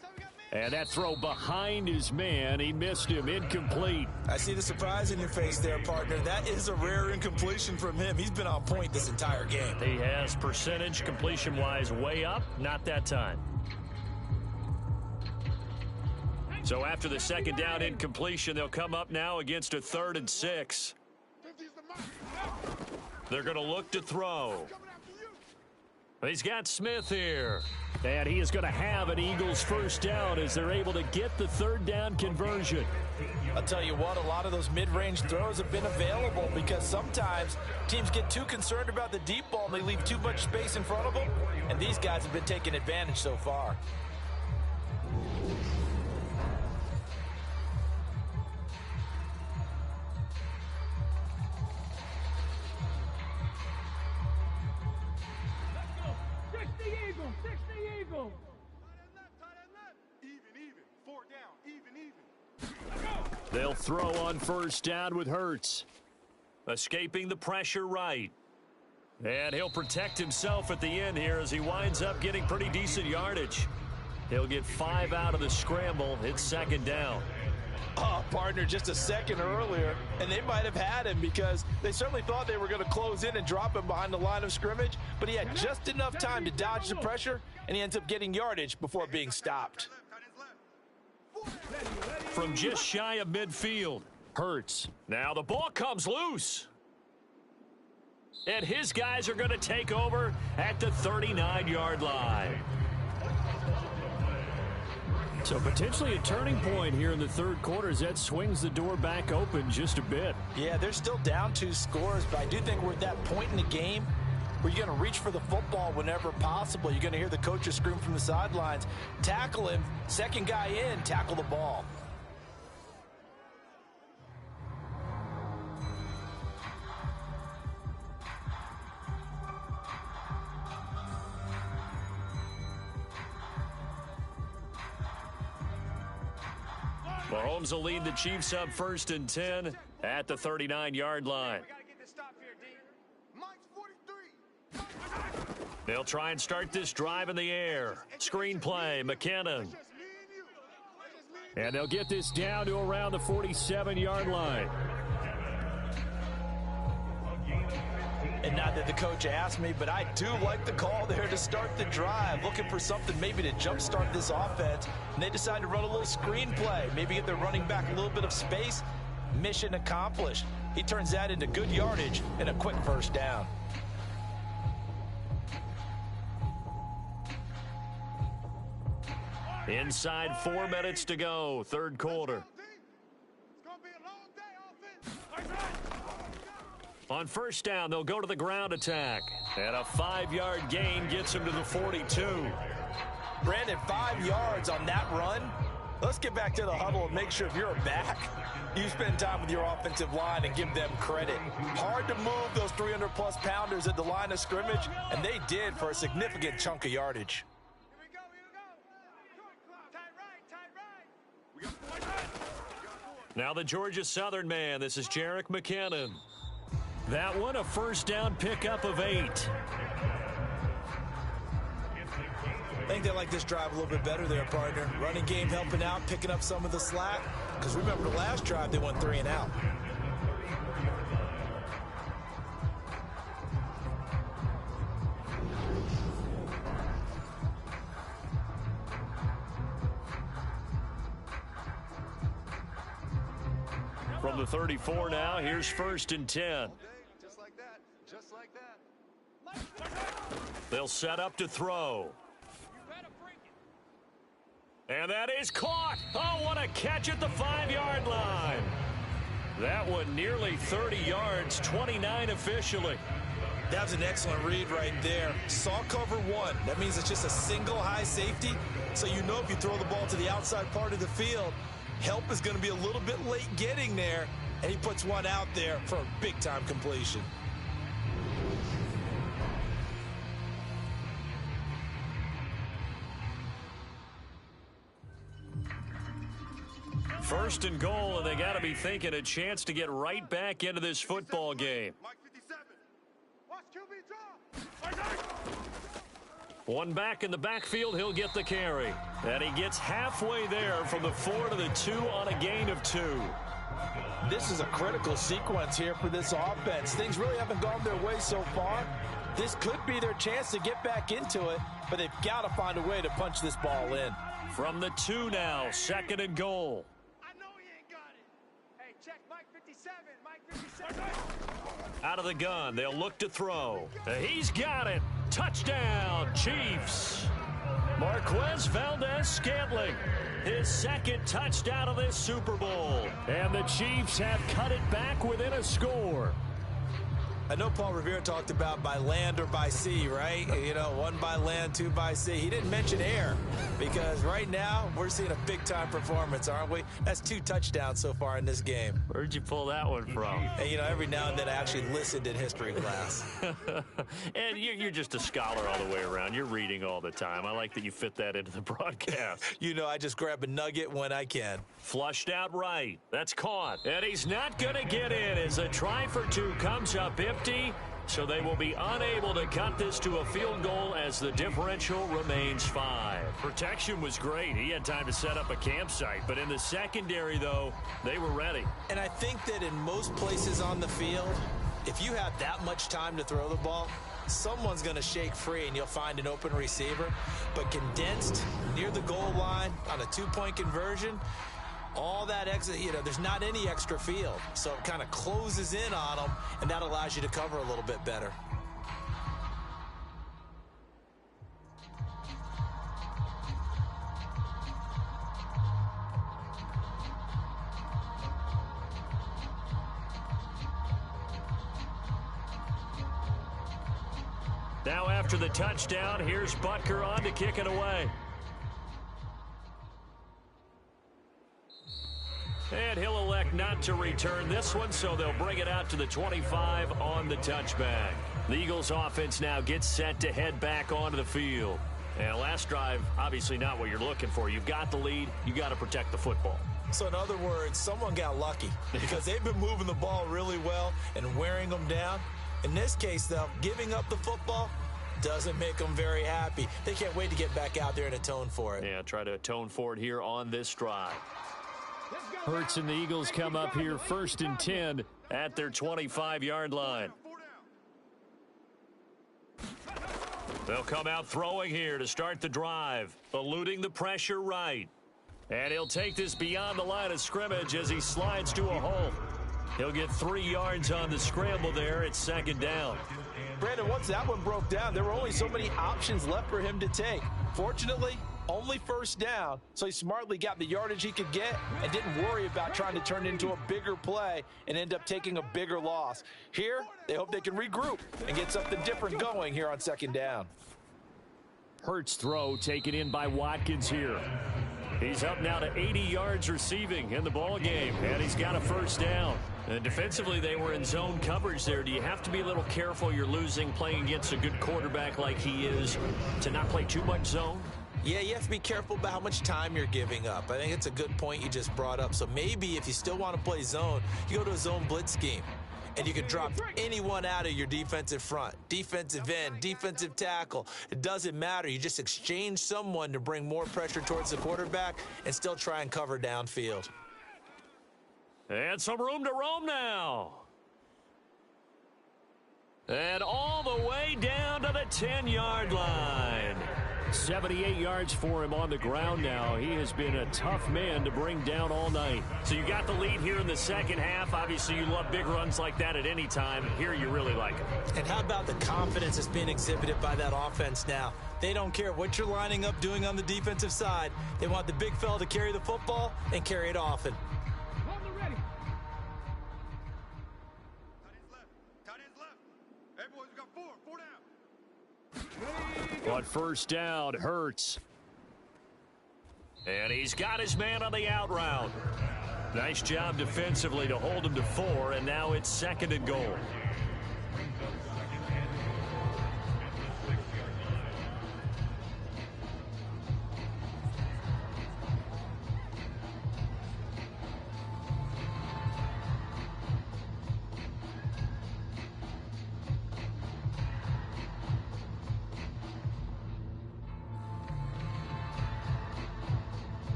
And that throw behind his man, he missed him, incomplete.
I see the surprise in your face there, partner. That is a rare incompletion from him. He's been on point this entire game.
He has percentage completion-wise way up, not that time. So after the 2nd down incompletion, they'll come up now against a 3rd and 6. They're going to look to throw. He's got Smith here.
And he is going to have an Eagles first down as they're able to get the 3rd down conversion.
I'll tell you what, a lot of those mid-range throws have been available because sometimes teams get too concerned about the deep ball and they leave too much space in front of them, and these guys have been taking advantage so far.
They'll throw on first down with Hurts.
Escaping the pressure right. And he'll protect himself at the end here as he winds up getting pretty decent yardage. He'll get 5 out of the scramble. It's 2nd down.
Oh, partner, just a second earlier, and they might have had him because they certainly thought they were going to close in and drop him behind the line of scrimmage, but he had just enough time to dodge the pressure, and he ends up getting yardage before being stopped.
From just shy of midfield, Hurts. Now the ball comes loose. And his guys are going to take over at the 39-yard line.
So potentially a turning point here in the third quarter as that swings the door back open just a bit.
Yeah, they're still down 2 scores, but I do think we're at that point in the game where you're going to reach for the football whenever possible. You're going to hear the coaches scream from the sidelines, tackle him, second guy in, tackle the ball.
Mahomes will lead the Chiefs up 1st and 10 at the 39-yard line.
We gotta get this stop here, D. Mike's 43.
They'll try and start this drive in the air. Screen play, McKinnon.
Just me and you. Just me and
And they'll get this down to around the 47-yard line.
And not that the coach asked me, but I do like the call there to start the drive. Looking for something maybe to jumpstart this offense. And they decide to run a little screen play. Maybe get their running back a little bit of space. Mission accomplished. He turns that into good yardage and a quick first down.
Inside 4 minutes to go, third quarter.
It's gonna be a long day, offense.
On first down, they'll go to the ground attack. And a 5-yard gain gets him to the 42.
Brandon, 5 yards on that run. Let's get back to the huddle and make sure if you're a back, you spend time with your offensive line and give them credit. Hard to move those 300-plus pounders at the line of scrimmage, and they did for a significant chunk of yardage.
Here we go, here we go. Tight right, tight right.
Now the Georgia Southern man. This is Jerick McKinnon.
That one a first down pickup of 8.
I think they like this drive a little bit better there, partner. Running game helping out, picking up some of the slack. Because remember the last drive, they went 3 and out.
From the 34 now, here's 1st and 10.
Just like that. Just like that.
They'll set up to throw. And that is caught. Oh, what a catch at the 5-yard line. That one nearly 30 yards, 29 officially.
That was an excellent read right there. Saw cover 1. That means it's just a single high safety. So you know if you throw the ball to the outside part of the field, help is going to be a little bit late getting there. And he puts one out there for a big-time completion.
First and goal, and they got to be thinking a chance to get right back into this football game.
Mike 57.
Watch QB draw.
One back in the backfield, he'll get the carry. And he gets halfway there from the 4 to the 2 on a gain of 2.
This is a critical sequence here for this offense. Things really haven't gone their way so far. This could be their chance to get back into it, but they've got to find a way to punch this ball in.
From the 2 now, 2nd and goal.
I know he ain't got it. Hey, check Mike 57. Mike 57.
Out of the gun, they'll look to throw. He's got it. Touchdown, Chiefs. Marquez Valdez-Scantling, his 2nd touchdown of this Super Bowl.
And the Chiefs have cut it back within a score.
I know Paul Revere talked about by land or by sea, right? You know, 1 by land, 2 by sea. He didn't mention air because right now we're seeing a big-time performance, aren't we? That's 2 touchdowns so far in this game.
Where'd you pull that one from?
And, you know, every now and then I actually listened in history class.
And you're just a scholar all the way around. You're reading all the time. I like that you fit that into the broadcast.
You know, I just grab a nugget when I can.
Flushed out right. That's caught. And he's not going to get in as a try for 2 comes up empty. so they will be unable to cut this to a field goal as the differential remains 5. Protection was great. He had time to set up a campsite, but in the secondary, though, they were ready.
And I think that in most places on the field, if you have that much time to throw the ball, someone's going to shake free and you'll find an open receiver. But condensed near the goal line on a 2-point conversion, all that extra, there's not any extra field. So it kind of closes in on them, and that allows you to cover a little bit better.
Now after the touchdown, here's Butker on to kick it away. And he'll elect not to return this one, so they'll bring it out to the 25 on the touchback. The Eagles offense now gets set to head back onto the field. And last drive, obviously not what you're looking for. You've got the lead. You got to protect the football.
So in other words, someone got lucky because they've been moving the ball really well and wearing them down. In this case, though, giving up the football doesn't make them very happy. They can't wait to get back out there and atone for it.
Yeah, try to atone for it here on this drive.
Hurts and the Eagles come up here 1st and 10
at their 25-yard line. They'll come out throwing here to start the drive, eluding the pressure right. And he'll take this beyond the line of scrimmage as he slides to a hole. He'll get 3 yards on the scramble there. It's 2nd down.
Brandon, once that one broke down, there were only so many options left for him to take. Fortunately, only 1st down, so he smartly got the yardage he could get and didn't worry about trying to turn it into a bigger play and end up taking a bigger loss. Here, they hope they can regroup and get something different going here on 2nd down.
Hurts throw taken in by Watkins here.
He's up now to 80 yards receiving in the ball game, and he's got a 1st down. And defensively, they were in zone coverage there. Do you have to be a little careful? You're losing playing against a good quarterback like he is to not play too much zone?
Yeah, you have to be careful about how much time you're giving up. I think it's a good point you just brought up. So maybe if you still want to play zone, you go to a zone blitz scheme. And you can drop anyone out of your defensive front, defensive end, defensive tackle. It doesn't matter. You just exchange someone to bring more pressure towards the quarterback and still try and cover downfield.
And some room to roam now. And all the way down to the 10-yard line.
78 yards for him on the ground now. He has been a tough man to bring down all night.
So you got the lead here in the 2nd half. Obviously, you love big runs like that at any time. Here, you really like it.
And how about the confidence that's being exhibited by that offense now? They don't care what you're lining up doing on the defensive side. They want the big fella to carry the football and carry it often.
But 1st down, Hurts.
And he's got his man on the out route. Nice job defensively to hold him to 4, and now it's 2nd and goal.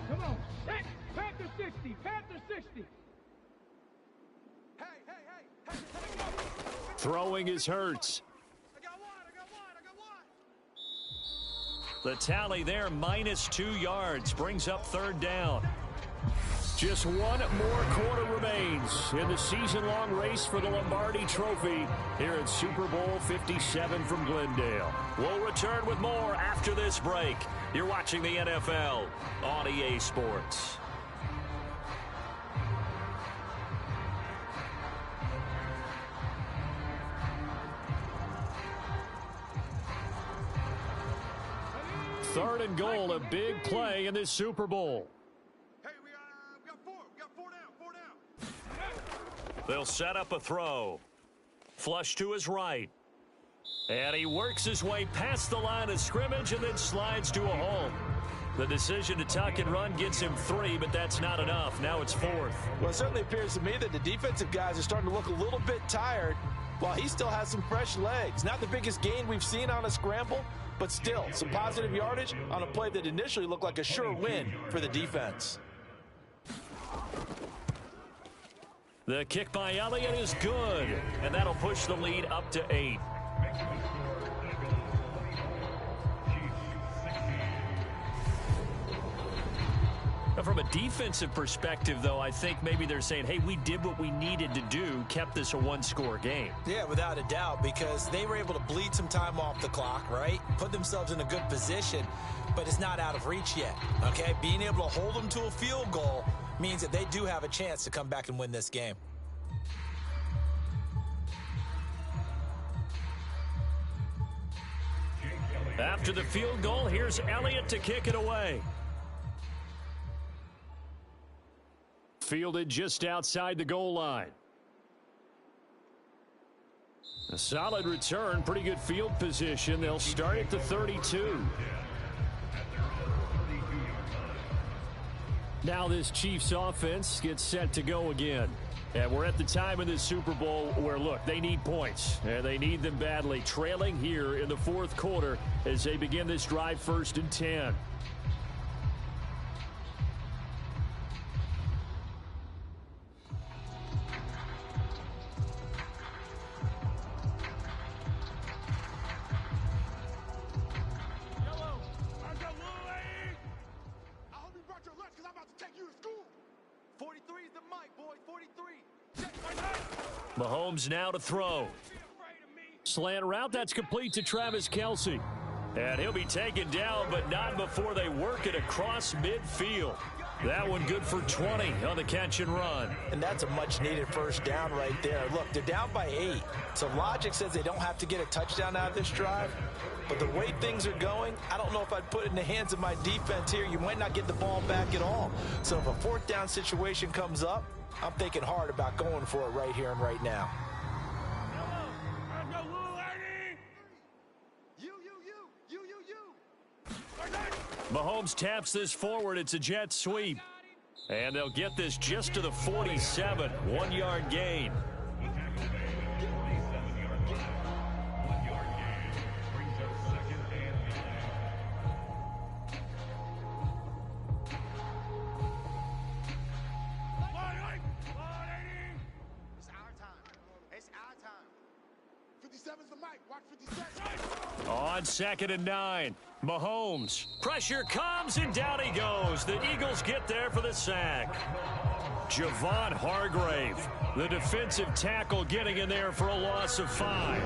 Come on. Hey, Panther 60. Panther 60. Hey.
Throwing is Hurts.
I got one.
The tally there, -2 yards, brings up 3rd down.
Just one more quarter remains in the season-long race for the Lombardi Trophy here at Super Bowl 57 from Glendale.
We'll return with more after this break. You're watching the NFL on EA Sports.
Third and goal, a big play in this Super Bowl.
Hey, we got 4. We got 4 down.
They'll set up a throw. Flush to his right. And he works his way past the line of scrimmage and then slides to a hole. The decision to tuck and run gets him 3, but that's not enough. Now it's 4th.
Well, it certainly appears to me that the defensive guys are starting to look a little bit tired. Well, he still has some fresh legs. Not the biggest gain we've seen on a scramble, but still some positive yardage on a play that initially looked like a sure win for the defense.
The kick by Elliott is good, and that'll push the lead up to 8. Now, from a defensive perspective, though, I think maybe they're saying, hey, we did what we needed to do, kept this a one-score game.
Yeah, without a doubt, because they were able to bleed some time off the clock, right? Put themselves in a good position, but it's not out of reach yet, okay? Being able to hold them to a field goal means that they do have a chance to come back and win this game.
After the field goal, here's Elliott to kick it away. Fielded just outside the goal line. A solid return, pretty good field position. They'll start at the 32. Now this Chiefs offense gets set to go again. And we're at the time in this Super Bowl where, look, they need points. And they need them badly. Trailing here in the fourth quarter as they begin this drive 1st and 10. Mahomes now to throw. Slant route, that's complete to Travis Kelce. And he'll be taken down, but not before they work it across midfield. That one good for 20 on the catch and run.
And that's a much-needed first down right there. Look, they're down by 8. So logic says they don't have to get a touchdown out of this drive. But the way things are going, I don't know if I'd put it in the hands of my defense here. You might not get the ball back at all. So if a 4th down situation comes up, I'm thinking hard about going for it right here and right now.
Mahomes taps this forward. It's a jet sweep. And they'll get this just to the 47. 1-yard gain. On 2nd and 9, Mahomes. Pressure comes, and down he goes. The Eagles get there for the sack. Javon Hargrave, the defensive tackle, getting in there for a loss of 5.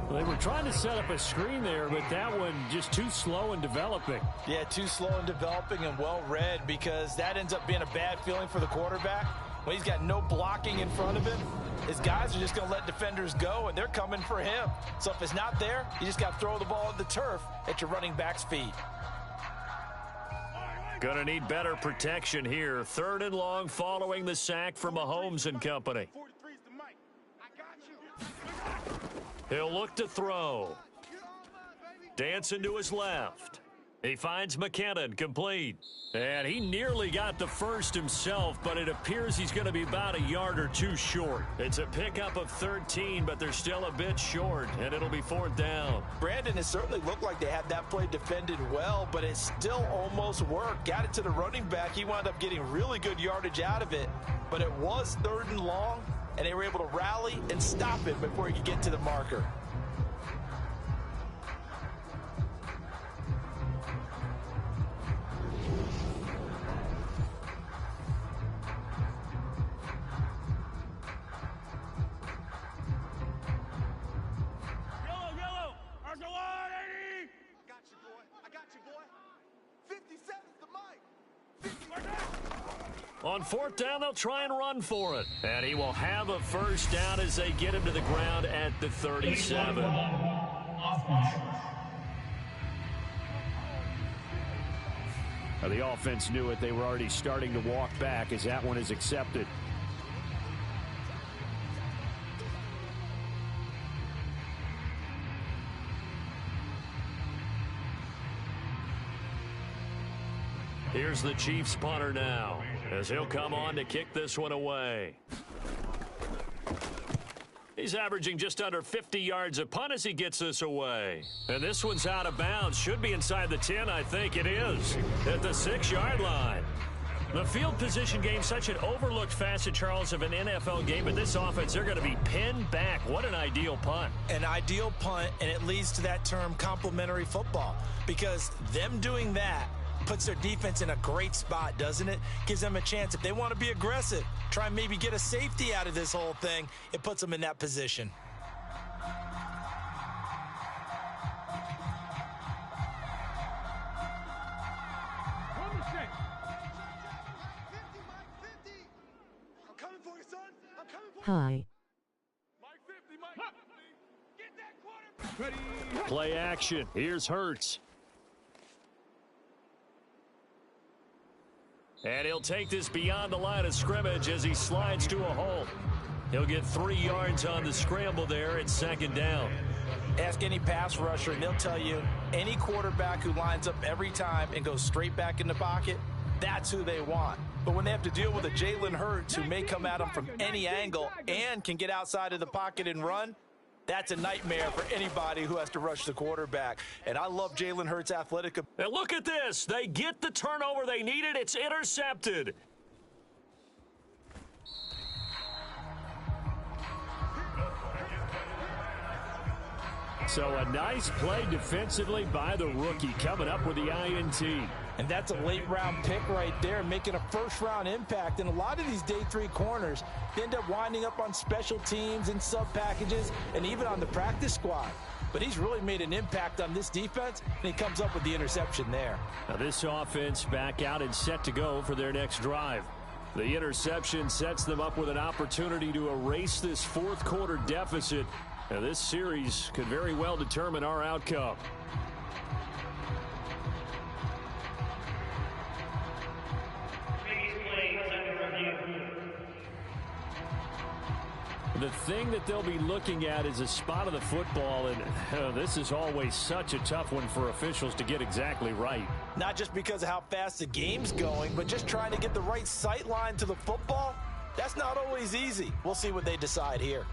Well, they were trying to set up a screen there, but that one just too slow in developing.
Yeah, too slow in developing and well read, because that ends up being a bad feeling for the quarterback. When he's got no blocking in front of him, his guys are just going to let defenders go, and they're coming for him. So if it's not there, you just got to throw the ball at the turf at your running back's feet.
Going to need better protection here. 3rd and long following the sack from Mahomes and company. He'll look to throw. Dancing to his left. He finds McKinnon, complete. And he nearly got the first himself, but it appears he's going to be about a yard or 2 short. It's a pickup of 13, but they're still a bit short, and it'll be 4th down.
Brandon, it certainly looked like they had that play defended well, but it still almost worked. Got it to the running back. He wound up getting really good yardage out of it, but it was 3rd and long, and they were able to rally and stop it before he could get to the marker.
On 4th down, they'll try and run for it. And he will have a first down as they get him to the ground at the 37.
Now, the offense knew it. They were already starting to walk back as that one is accepted.
Here's the Chiefs punter now, as he'll come on to kick this one away. He's averaging just under 50 yards a punt as he gets this away. And this one's out of bounds. Should be inside the 10, I think it is, at the 6-yard line. The field position game, such an overlooked facet, Charles, of an NFL game. But this offense, they're going to be pinned back. What an ideal punt.
An ideal punt, and it leads to that term complementary football. Because them doing that puts their defense in a great spot, doesn't it? Gives them a chance. If they want to be aggressive, try and maybe get a safety out of this whole thing, it puts them in that position.
Hi.
Play action. Here's Hurts. And he'll take this beyond the line of scrimmage as he slides to a hole. He'll get 3 yards on the scramble there at 2nd down.
Ask any pass rusher, and they'll tell you any quarterback who lines up every time and goes straight back in the pocket, that's who they want. But when they have to deal with a Jalen Hurts who may come at them from any angle and can get outside of the pocket and run, that's a nightmare for anybody who has to rush the quarterback. And I love Jalen Hurts' athletic.
And look at this. They get the turnover they needed. It's intercepted. So a nice play defensively by the rookie, coming up with the INT.
And that's a late-round pick right there, making a first-round impact. And a lot of these day 3 corners end up winding up on special teams and sub-packages and even on the practice squad. But he's really made an impact on this defense, and he comes up with the interception there.
Now this offense back out and set to go for their next drive. The interception sets them up with an opportunity to erase this 4th quarter deficit. Now this series could very well determine our outcome. The thing that they'll be looking at is a spot of the football, and this is always such a tough one for officials to get exactly right.
Not just because of how fast the game's going, but just trying to get the right sight line to the football. That's not always easy. We'll see what they decide here.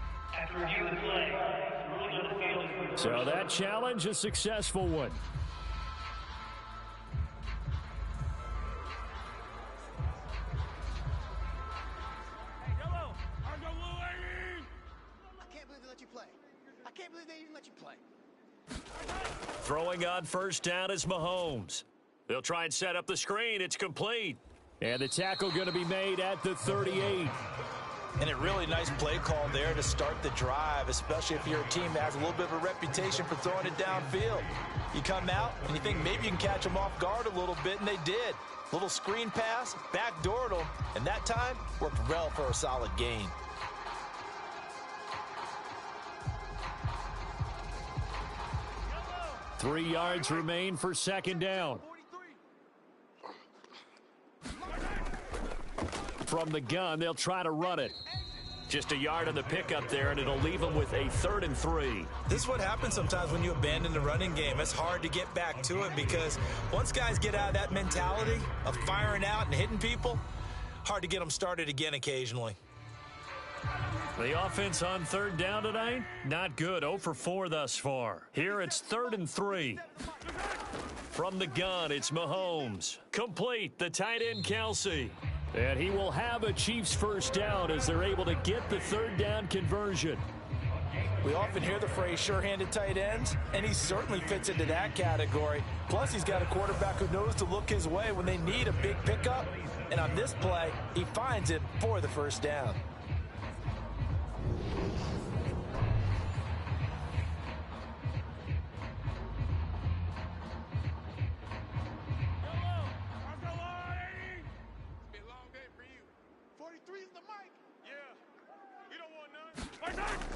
So that challenge, a successful one. Throwing on 1st down is Mahomes. They'll try and set up the screen. It's complete. And the tackle going to be made at the 38.
And a really nice play call there to start the drive, especially if you're a team that has a little bit of a reputation for throwing it downfield. You come out and you think maybe you can catch them off guard a little bit, and they did. Little screen pass, backdoored them, and that time worked well for a solid gain.
Three yards remain for 2nd down. From the gun, they'll try to run it. Just a yard on the pickup there, and it'll leave them with a 3rd and 3.
This is what happens sometimes when you abandon the running game. It's hard to get back to it because once guys get out of that mentality of firing out and hitting people, hard to get them started again occasionally.
The offense on 3rd down tonight, not good. 0 for 4 thus far. Here it's 3rd and 3. From the gun, it's Mahomes. Complete, the tight end Kelsey. And he will have a Chiefs 1st down as they're able to get the 3rd down conversion.
We often hear the phrase sure-handed tight ends, and he certainly fits into that category. Plus, he's got a quarterback who knows to look his way when they need a big pickup. And on this play, he finds it for the 1st down.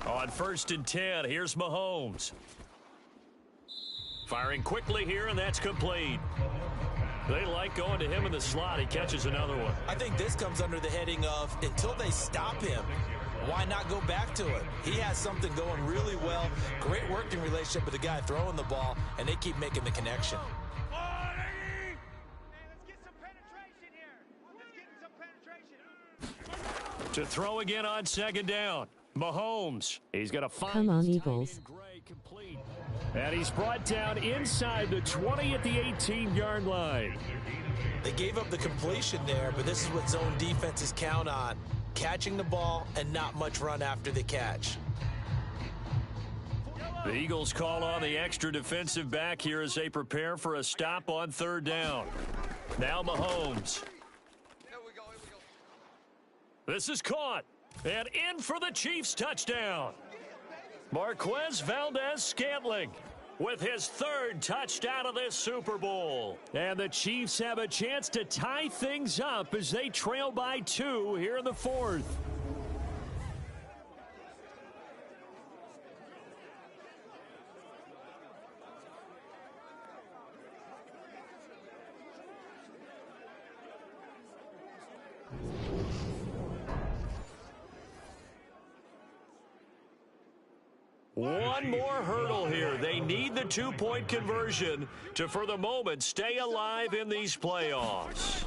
On 1st and 10, here's Mahomes. Firing quickly here, and that's complete. They like going to him in the slot. He catches another one.
I think this comes under the heading of until they stop him, why not go back to it? He has something going really well. Great working relationship with the guy throwing the ball, and they keep making the connection.
To throw again on 2nd down. Mahomes. He's going to find
Come on,
his tight
Eagles.
end Gray complete. And he's brought down inside the 20 at the 18-yard line.
They gave up the completion there, but this is what zone defenses count on. Catching the ball and not much run after the catch.
The Eagles call on the extra defensive back here as they prepare for a stop on third down. Now Mahomes.
Here we go.
This is caught. And in for the Chiefs touchdown. Marquez Valdez-Scantling with his third touchdown of this Super Bowl. And the Chiefs have a chance to tie things up as they trail by 2 here in the fourth. One more hurdle here. They need the 2-point conversion to, for the moment, stay alive in these playoffs.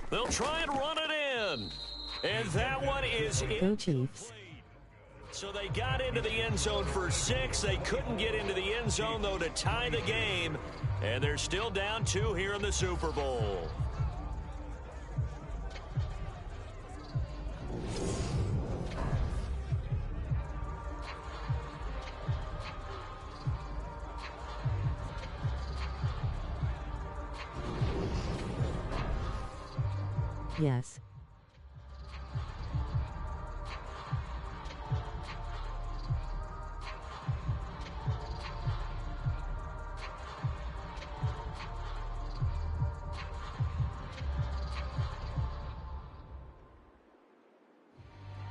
They'll try and run it in. And that one is
Go Chiefs.
So they got into the end zone for 6. They couldn't get into the end zone, though, to tie the game. And they're still down 2 here in the Super Bowl.
Yes.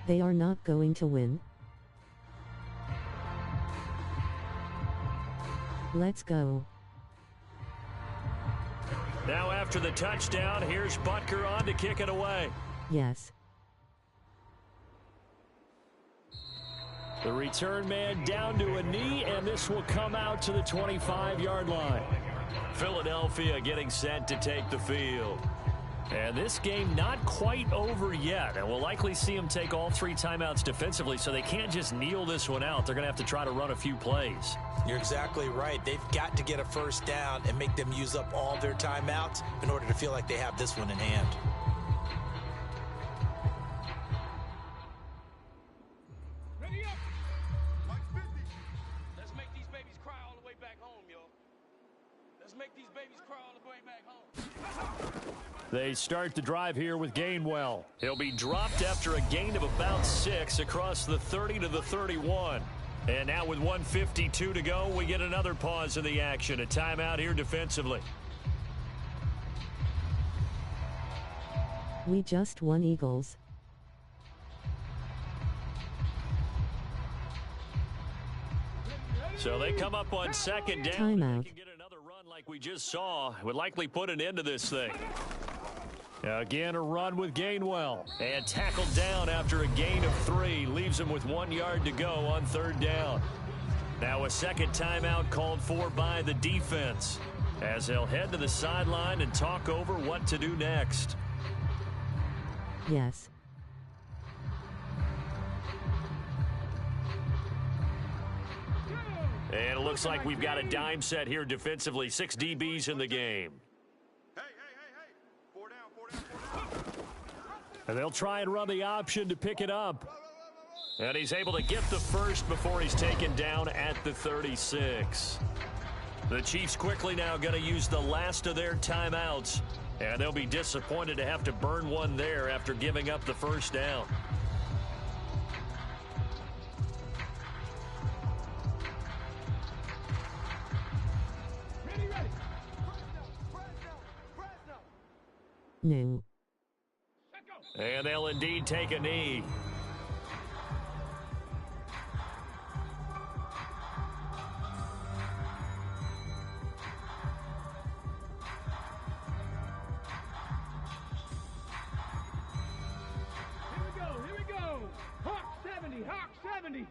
They are not going to win. Let's go.
Now after the touchdown, here's Butker on to kick it away.
Yes.
The return man down to a knee, and this will come out to the 25-yard line. Philadelphia getting set to take the field. And this game not quite over yet, and we'll likely see them take all 3 timeouts defensively, so they can't just kneel this one out. They're going to have to try to run a few plays.
You're exactly right. They've got to get a first down and make them use up all their timeouts in order to feel like they have this one in hand.
Ready up. Mike 50. Let's make these babies cry all the way back home, yo. Let's make these babies cry all the way back home.
They start the drive here with Gainwell. He'll be dropped after a gain of about 6 across the 30 to the 31. And now with 1:52 to go, we get another pause in the action. A timeout here defensively.
We just won, Eagles.
So they come up on second down.
Timeout.
They can get another run like we just saw. Would likely put an end to this thing. Again, a run with Gainwell. And tackled down after a gain of 3. Leaves him with 1 yard to go on third down. Now a second timeout called for by the defense, as they'll head to the sideline and talk over what to do next.
Yes.
And it looks like we've got a dime set here defensively. 6 DBs in the game.
Hey. 4 down.
And they'll try and run the option to pick it up. And he's able to get the first before he's taken down at the 36. The Chiefs quickly now going to use the last of their timeouts. And they'll be disappointed to have to burn one there after giving up the first down.
Ready.
No.
Let go.
And they'll indeed take a knee.
Here we go. Hawk 70. Hawk 70.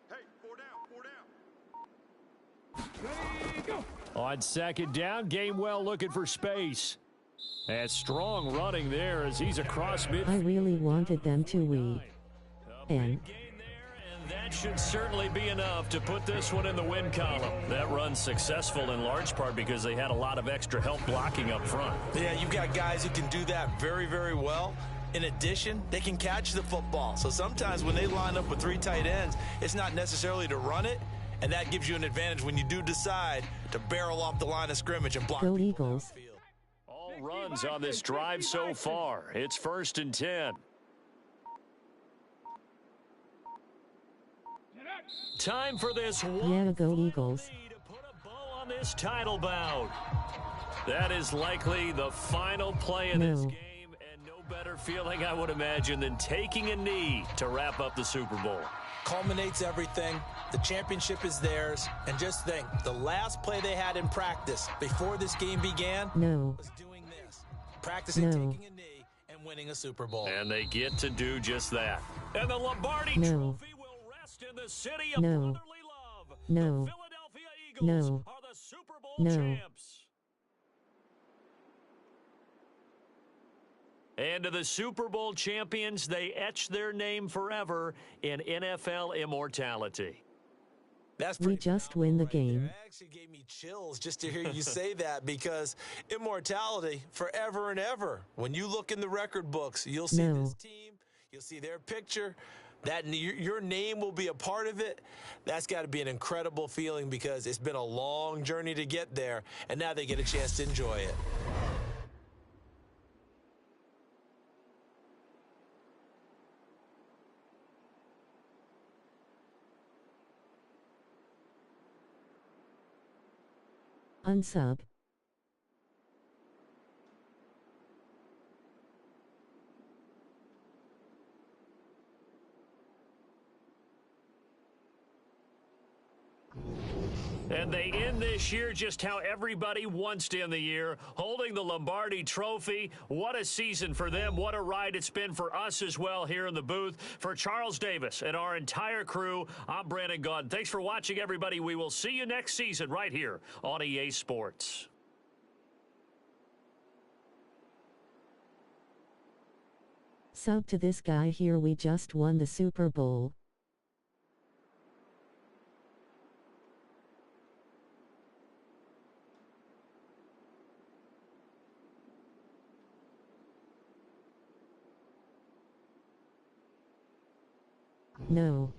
Hey, 4 down.
Ready, go.
On second down, Gainwell looking for space.
And strong running there as he's across
I
midfield.
really wanted them to win. And
That should certainly be enough to put this one in the win column. That run's successful in large part because they had a lot of extra help blocking up front.
Yeah, you've got guys who can do that very, very well. In addition, they can catch the football. So sometimes when they line up with 3 tight ends, it's not necessarily to run it, and that gives you an advantage when you do decide to barrel off the line of scrimmage and block
go
people
Eagles.
downfield.
All runs on this drive so far. It's 1st and 10. Time for this one.
Yeah, go Eagles.
To put a bow on this title bout. That is likely the final play in this
No.
game, and no better feeling, I would imagine, than taking a knee to wrap up the Super Bowl.
Culminates everything. The championship is theirs. And just think, the last play they had in practice before this game began
No.
was doing this. Practicing
No.
taking a knee and winning a Super Bowl.
And they get to do just that. And the Lombardi
No.
Trophy will rest in the city of
No.
brotherly love.
No.
The Philadelphia Eagles
No.
are the Super Bowl
No.
champs. And to the Super Bowl champions, they etch their name forever in NFL immortality.
That's
We
pretty
just
phenomenal
win the
right there.
game.
It actually gave me chills just to hear you say that, because immortality forever and ever. When you look in the record books, you'll see
No.
this team, you'll see their picture, that your name will be a part of it. That's got to be an incredible feeling, because it's been a long journey to get there, and now they get a chance to enjoy it.
Unsub.
And they end this year just how everybody wants to end the year, holding the Lombardi Trophy. What a season for them. What a ride it's been for us as well here in the booth. For Charles Davis and our entire crew, I'm Brandon Gaudin. Thanks for watching, everybody. We will see you next season right here on EA Sports.
Sub to this guy here, we just won the Super Bowl. No.